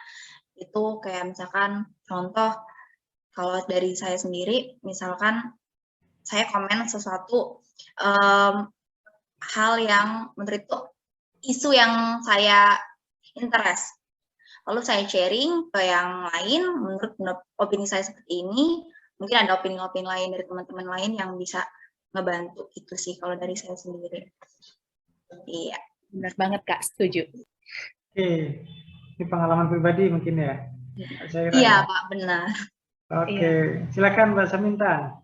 Itu kayak misalkan contoh kalau dari saya sendiri, misalkan saya komen sesuatu hal yang menurut itu isu yang saya interest, lalu saya sharing ke yang lain menurut opini saya seperti ini. Mungkin ada opini-opini lain dari teman-teman lain yang bisa ngebantu. Itu sih kalau dari saya sendiri. Iya. Benar banget Kak, setuju. Oke, ini pengalaman pribadi mungkin ya? Iya Pak, benar. Oke, silakan Mbak Saminta.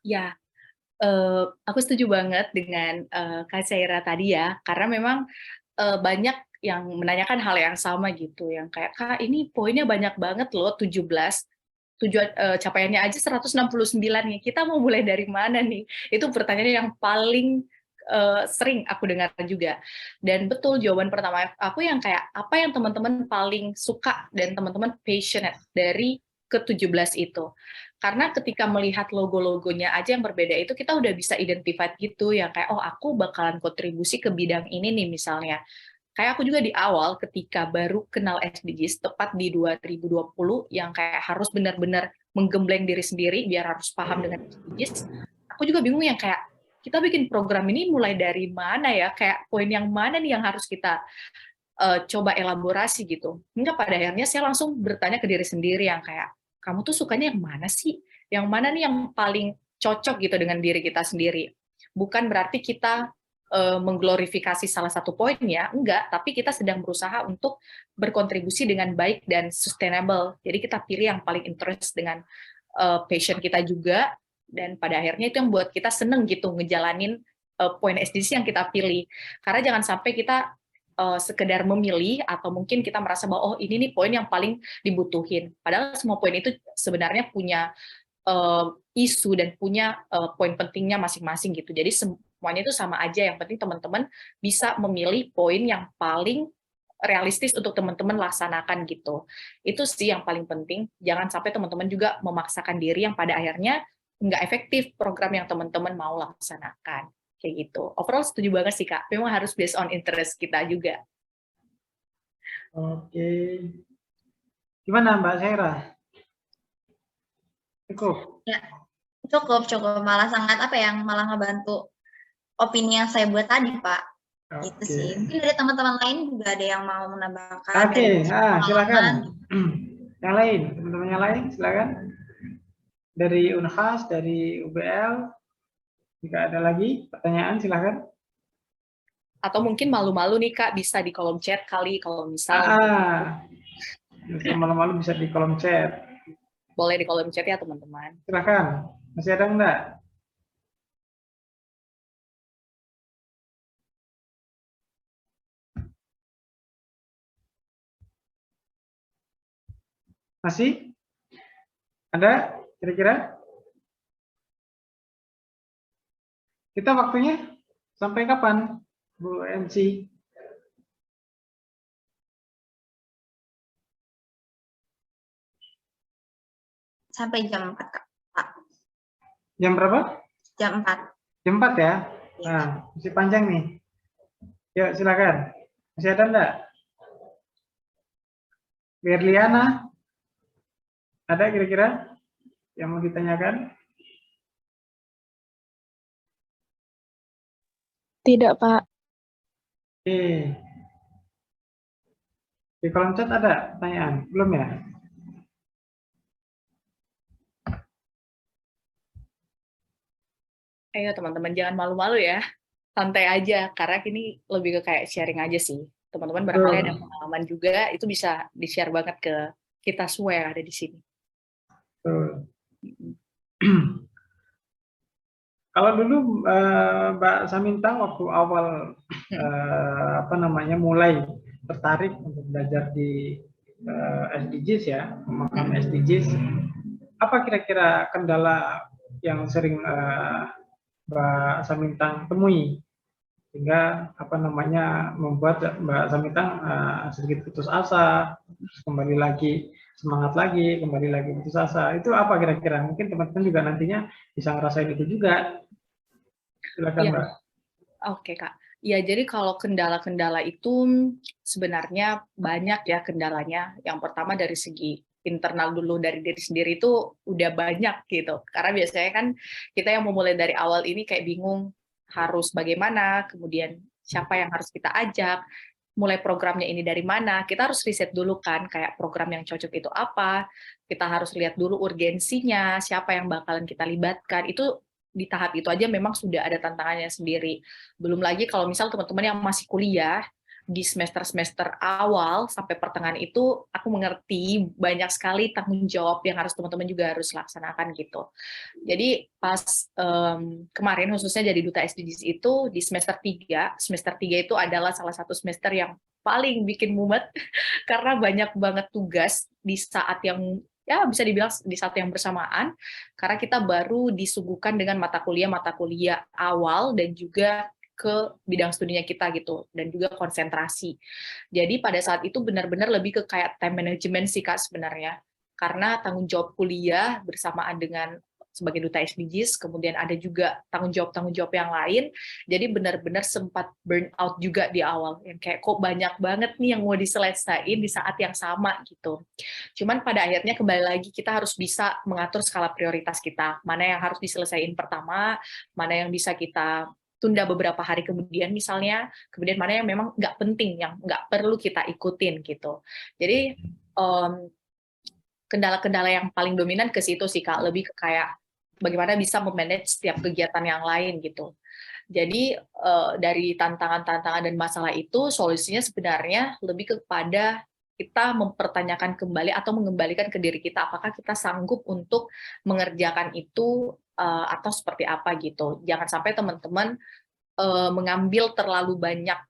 Ya, aku setuju banget dengan Kak Saira tadi ya, karena memang banyak yang menanyakan hal yang sama gitu, yang kayak Kak ini poinnya banyak banget loh, 17. Tujuan capaiannya aja 169 nih. Kita mau mulai dari mana nih? Itu pertanyaan yang paling sering aku dengar juga. Dan betul jawaban pertama aku yang kayak apa yang teman-teman paling suka dan teman-teman passionate dari ke-17 itu. Karena ketika melihat logo-logonya aja yang berbeda itu kita udah bisa identify gitu ya kayak oh aku bakalan kontribusi ke bidang ini nih misalnya. kayak aku juga di awal ketika baru kenal SDGs tepat di 2020 yang kayak harus benar-benar menggembleng diri sendiri biar harus paham dengan SDGs, aku juga bingung yang kayak kita bikin program ini mulai dari mana ya, kayak poin yang mana nih yang harus kita coba elaborasi gitu. Hingga pada akhirnya saya langsung bertanya ke diri sendiri yang kayak, kamu tuh sukanya yang mana sih? Yang mana nih yang paling cocok gitu dengan diri kita sendiri? Bukan berarti kita mengglorifikasi salah satu poin ya, enggak, tapi kita sedang berusaha untuk berkontribusi dengan baik dan sustainable. Jadi kita pilih yang paling interest dengan passion kita juga, dan pada akhirnya itu yang buat kita seneng gitu ngejalanin poin SDGs yang kita pilih. Karena jangan sampai kita sekedar memilih atau mungkin kita merasa bahwa oh ini nih poin yang paling dibutuhin. Padahal semua poin itu sebenarnya punya isu dan punya poin pentingnya masing-masing gitu. Jadi semuanya itu sama aja. Yang penting teman-teman bisa memilih poin yang paling realistis untuk teman-teman laksanakan gitu. Itu sih yang paling penting. Jangan sampai teman-teman juga memaksakan diri yang pada akhirnya nggak efektif program yang teman-teman mau laksanakan. Kayak gitu. Overall setuju banget sih Kak. Memang harus based on interest kita juga. Oke. Gimana Mbak Syaira? Cukup? Ya, cukup. Malah sangat malah ngebantu opini yang saya buat tadi, Pak. Gitu sih. Mungkin dari teman-teman lain juga ada yang mau menambahkan. Oke, silakan. Yang lain, teman-teman yang lain, silakan. Dari Unhas, dari UBL, jika ada lagi pertanyaan, silakan. Atau mungkin malu-malu nih Kak, bisa di kolom chat kali kalau misal. Malu-malu bisa di kolom chat. Boleh di kolom chat ya teman-teman. Silakan. Masih ada enggak? Masih? Ada kira-kira? Kita waktunya sampai kapan, Bu MC? Sampai jam 4, Kak. Jam berapa? Jam 4. Jam 4 ya? Nah, masih panjang nih. Yuk, silakan. Masih ada enggak? Berliana? Ada kira-kira yang mau ditanyakan? Tidak, Pak. Oke. Di kolom chat ada pertanyaan? Belum ya? Ayo teman-teman jangan malu-malu ya, santai aja karena ini lebih ke kayak sharing aja sih. Teman-teman barangkali ada pengalaman juga, itu bisa di-share banget ke kita semua yang ada di sini. Kalau dulu Mbak Samintang waktu awal mulai tertarik untuk belajar di SDGs ya, pemahaman SDGs, apa kira-kira kendala yang sering Mbak Samintang temui sehingga membuat Mbak Samintang sedikit putus asa, kembali lagi semangat lagi, kembali lagi putus asa. Itu apa kira-kira? Mungkin teman-teman juga nantinya bisa ngerasain itu juga. Silakan ya. Mbak. Oke Kak. Ya jadi kalau kendala-kendala itu sebenarnya banyak ya kendalanya. Yang pertama dari segi internal dulu, dari diri sendiri itu udah banyak gitu. Karena biasanya kan kita yang memulai dari awal ini kayak bingung harus bagaimana, kemudian siapa yang harus kita ajak, mulai programnya ini dari mana, kita harus riset dulu kan, kayak program yang cocok itu apa, kita harus lihat dulu urgensinya, siapa yang bakalan kita libatkan, itu di tahap itu aja memang sudah ada tantangannya sendiri. Belum lagi kalau misal teman-teman yang masih kuliah, di semester-semester awal sampai pertengahan itu aku mengerti banyak sekali tanggung jawab yang harus teman-teman juga harus laksanakan gitu. Jadi pas kemarin khususnya jadi Duta SDGs itu di semester 3 itu adalah salah satu semester yang paling bikin mumet karena banyak banget tugas di saat yang ya bisa dibilang di saat yang bersamaan karena kita baru disuguhkan dengan mata kuliah awal dan juga ke bidang studinya kita gitu dan juga konsentrasi. Jadi pada saat itu benar-benar lebih ke kayak time management sih Kak sebenarnya. Karena tanggung jawab kuliah bersamaan dengan sebagai duta SDGs, kemudian ada juga tanggung jawab yang lain. Jadi benar-benar sempat burn out juga di awal, yang kayak kok banyak banget nih yang mau diselesaikan di saat yang sama gitu. Cuman pada akhirnya kembali lagi kita harus bisa mengatur skala prioritas kita, mana yang harus diselesaikan pertama, mana yang bisa kita tunda beberapa hari kemudian misalnya, kemudian mana yang memang nggak penting, yang nggak perlu kita ikutin gitu. Jadi kendala-kendala yang paling dominan ke situ sih Kak, lebih ke kayak bagaimana bisa memanage setiap kegiatan yang lain gitu. Jadi dari tantangan-tantangan dan masalah itu solusinya sebenarnya lebih kepada kita mempertanyakan kembali atau mengembalikan ke diri kita apakah kita sanggup untuk mengerjakan itu atau seperti apa gitu. Jangan sampai teman-teman mengambil terlalu banyak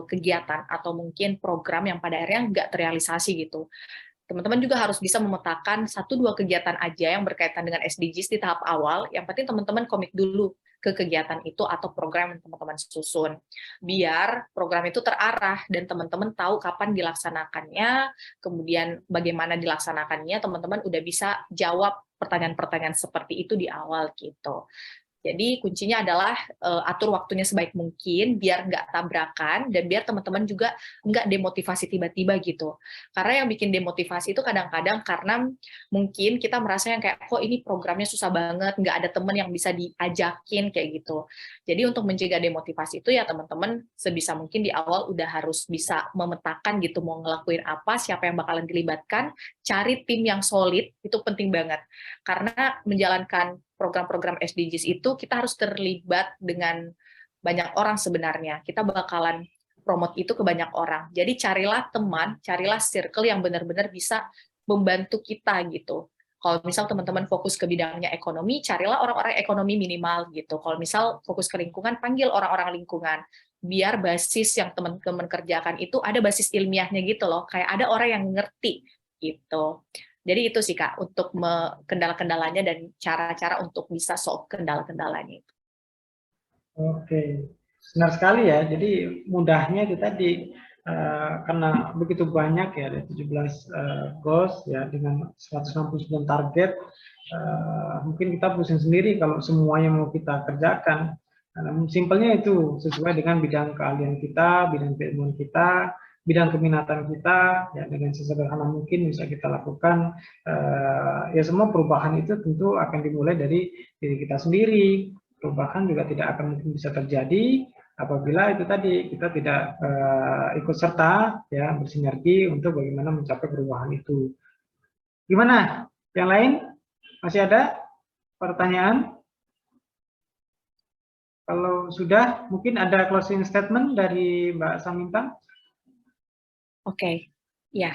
kegiatan atau mungkin program yang pada akhirnya nggak terrealisasi gitu. Teman-teman juga harus bisa memetakan 1-2 kegiatan aja yang berkaitan dengan SDGs di tahap awal. Yang penting teman-teman komit dulu ke kegiatan itu atau program yang teman-teman susun. Biar program itu terarah dan teman-teman tahu kapan dilaksanakannya, kemudian bagaimana dilaksanakannya, teman-teman udah bisa jawab pertanyaan-pertanyaan seperti itu di awal gitu. Jadi kuncinya adalah atur waktunya sebaik mungkin biar nggak tabrakan dan biar teman-teman juga nggak demotivasi tiba-tiba gitu. Karena yang bikin demotivasi itu kadang-kadang karena mungkin kita merasa yang kayak kok ini programnya susah banget, nggak ada teman yang bisa diajakin kayak gitu. Jadi untuk mencegah demotivasi itu ya teman-teman sebisa mungkin di awal udah harus bisa memetakan gitu mau ngelakuin apa, siapa yang bakalan dilibatkan, cari tim yang solid, itu penting banget. Karena menjalankan program-program SDGs itu kita harus terlibat dengan banyak orang sebenarnya. Kita bakalan promote itu ke banyak orang. Jadi carilah teman, carilah circle yang benar-benar bisa membantu kita gitu. Kalau misal teman-teman fokus ke bidangnya ekonomi, carilah orang-orang ekonomi minimal gitu. Kalau misal fokus ke lingkungan, panggil orang-orang lingkungan. Biar basis yang teman-teman kerjakan itu ada basis ilmiahnya gitu loh. Kayak ada orang yang ngerti gitu. Jadi itu sih Kak, untuk kendala-kendalanya dan cara-cara untuk bisa solve kendala-kendalanya itu. Oke, benar sekali ya. Jadi mudahnya itu tadi karena begitu banyak ya, ada 17 goals ya dengan 169 target, mungkin kita pusing sendiri kalau semuanya mau kita kerjakan. Simpelnya itu sesuai dengan bidang keahlian kita, bidang keilmuan kita, bidang keminatan kita, ya dengan sesederhana mungkin bisa kita lakukan. Ya semua perubahan itu tentu akan dimulai dari diri kita sendiri. Perubahan juga tidak akan mungkin bisa terjadi apabila itu tadi kita tidak ikut serta, ya bersinergi untuk bagaimana mencapai perubahan itu. Gimana? Yang lain masih ada pertanyaan? Kalau sudah, mungkin ada closing statement dari Mbak Samintang. Oke, ya.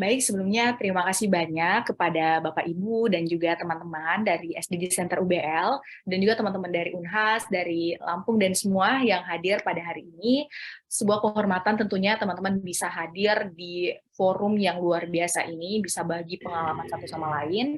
Baik, sebelumnya terima kasih banyak kepada Bapak Ibu dan juga teman-teman dari SDG Center UBL dan juga teman-teman dari Unhas, dari Lampung dan semua yang hadir pada hari ini. Sebuah kehormatan tentunya teman-teman bisa hadir di forum yang luar biasa ini, bisa bagi pengalaman satu sama lain.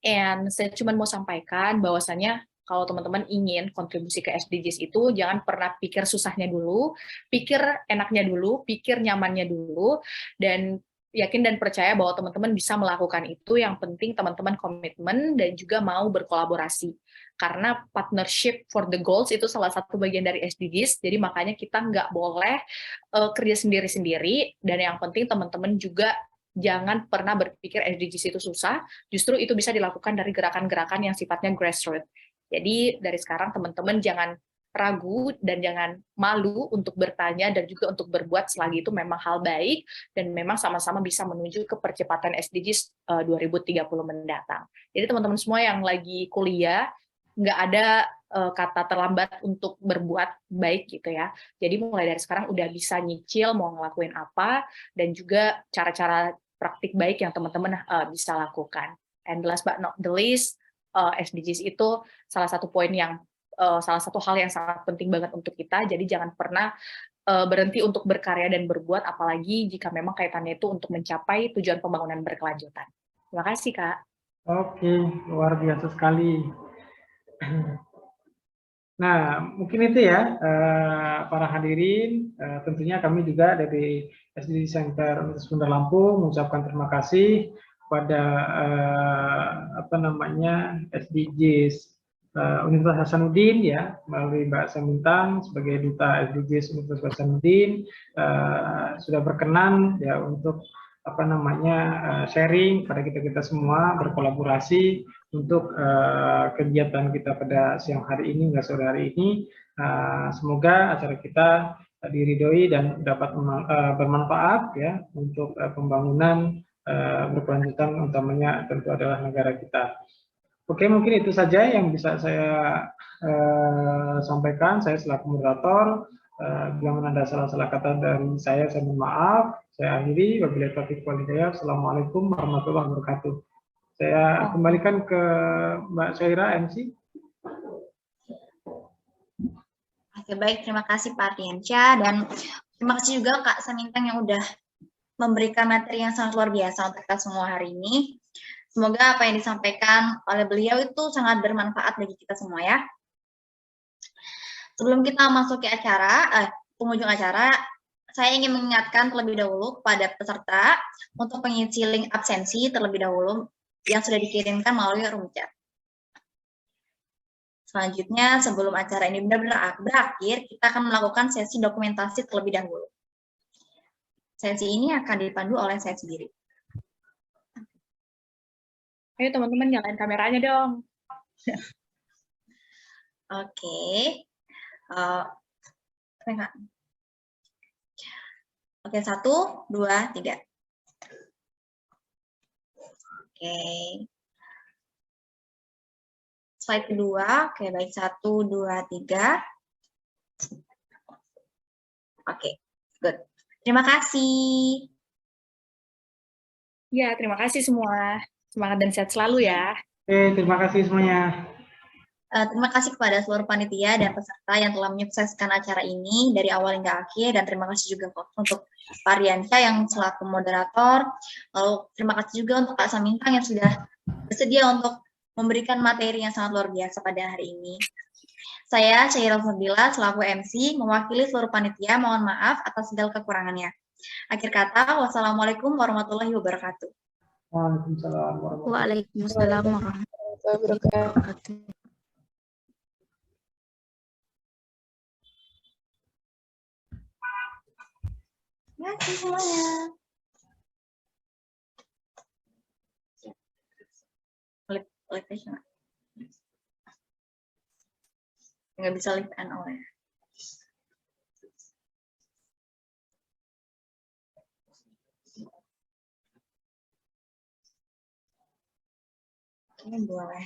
And saya cuma mau sampaikan bahwasannya kalau teman-teman ingin kontribusi ke SDGs itu, jangan pernah pikir susahnya dulu, pikir enaknya dulu, pikir nyamannya dulu, dan yakin dan percaya bahwa teman-teman bisa melakukan itu. Yang penting teman-teman komitmen dan juga mau berkolaborasi. Karena partnership for the goals itu salah satu bagian dari SDGs, jadi makanya kita nggak boleh kerja sendiri-sendiri, dan yang penting teman-teman juga jangan pernah berpikir SDGs itu susah, justru itu bisa dilakukan dari gerakan-gerakan yang sifatnya grassroots. Jadi dari sekarang teman-teman jangan ragu dan jangan malu untuk bertanya dan juga untuk berbuat selagi itu memang hal baik dan memang sama-sama bisa menuju ke percepatan SDGs 2030 mendatang. Jadi teman-teman semua yang lagi kuliah, nggak ada kata terlambat untuk berbuat baik gitu ya. Jadi mulai dari sekarang udah bisa nyicil mau ngelakuin apa dan juga cara-cara praktik baik yang teman-teman bisa lakukan. And last but not the least, SDGs itu salah satu poin yang salah satu hal yang sangat penting banget untuk kita. Jadi jangan pernah berhenti untuk berkarya dan berbuat, apalagi jika memang kaitannya itu untuk mencapai tujuan pembangunan berkelanjutan. Terima kasih Kak. Oke, luar biasa sekali. Nah, mungkin itu ya para hadirin. Tentunya kami juga dari SDG Center Universitas Sunda Lampung mengucapkan terima kasih kepada apa namanya SDGs Universitas Hasanuddin ya, melalui Mbak Samintang sebagai duta SDGs Universitas Hasanuddin sudah berkenan ya untuk apa namanya sharing pada kita semua, berkolaborasi untuk kegiatan kita pada siang hari ini hingga sore hari ini. Semoga acara kita diridhoi dan dapat bermanfaat ya untuk pembangunan berkelanjutan, utamanya tentu adalah negara kita. Oke, mungkin itu saja yang bisa saya sampaikan. Saya selaku moderator, bila mana ada salah-salah kata dari saya mohon maaf. Saya akhiri. Wabillahi taufiq wal hidayah. Assalamualaikum warahmatullahi wabarakatuh. Saya kembalikan ke Mbak Syaira MC. Oke, baik. Terima kasih Pak Ardiansyah, dan terima kasih juga Kak Samintang yang udah memberikan materi yang sangat luar biasa untuk kita semua hari ini. Semoga apa yang disampaikan oleh beliau itu sangat bermanfaat bagi kita semua ya. Sebelum kita masuk ke acara, penghujung acara, saya ingin mengingatkan terlebih dahulu kepada peserta untuk mengisi link absensi terlebih dahulu yang sudah dikirimkan melalui room chat. Selanjutnya, sebelum acara ini benar-benar berakhir, kita akan melakukan sesi dokumentasi terlebih dahulu. Sesi ini akan dipandu oleh saya sendiri. Ayo teman-teman nyalain kameranya dong. Oke. Oke, 1, 2, 3. Oke. Slide kedua. Oke, baik. 1, 2, 3. Oke, good. Terima kasih. Ya, terima kasih semua. Semangat dan sehat selalu ya. Oke, terima kasih semuanya. Terima kasih kepada seluruh panitia dan peserta yang telah menyukseskan acara ini dari awal hingga akhir, dan terima kasih juga untuk Pak Ardiansyah yang selaku moderator. Lalu terima kasih juga untuk Kak Samintang yang sudah bersedia untuk memberikan materi yang sangat luar biasa pada hari ini. Saya Syaira Fadila selaku MC mewakili seluruh panitia, mohon maaf atas segala kekurangannya. Akhir kata, wassalamualaikum warahmatullahi wabarakatuh. Waalaikumsalam warahmatullahi wabarakatuh. Terima kasih semuanya. Nggak bisa live and all ya. Ini boleh.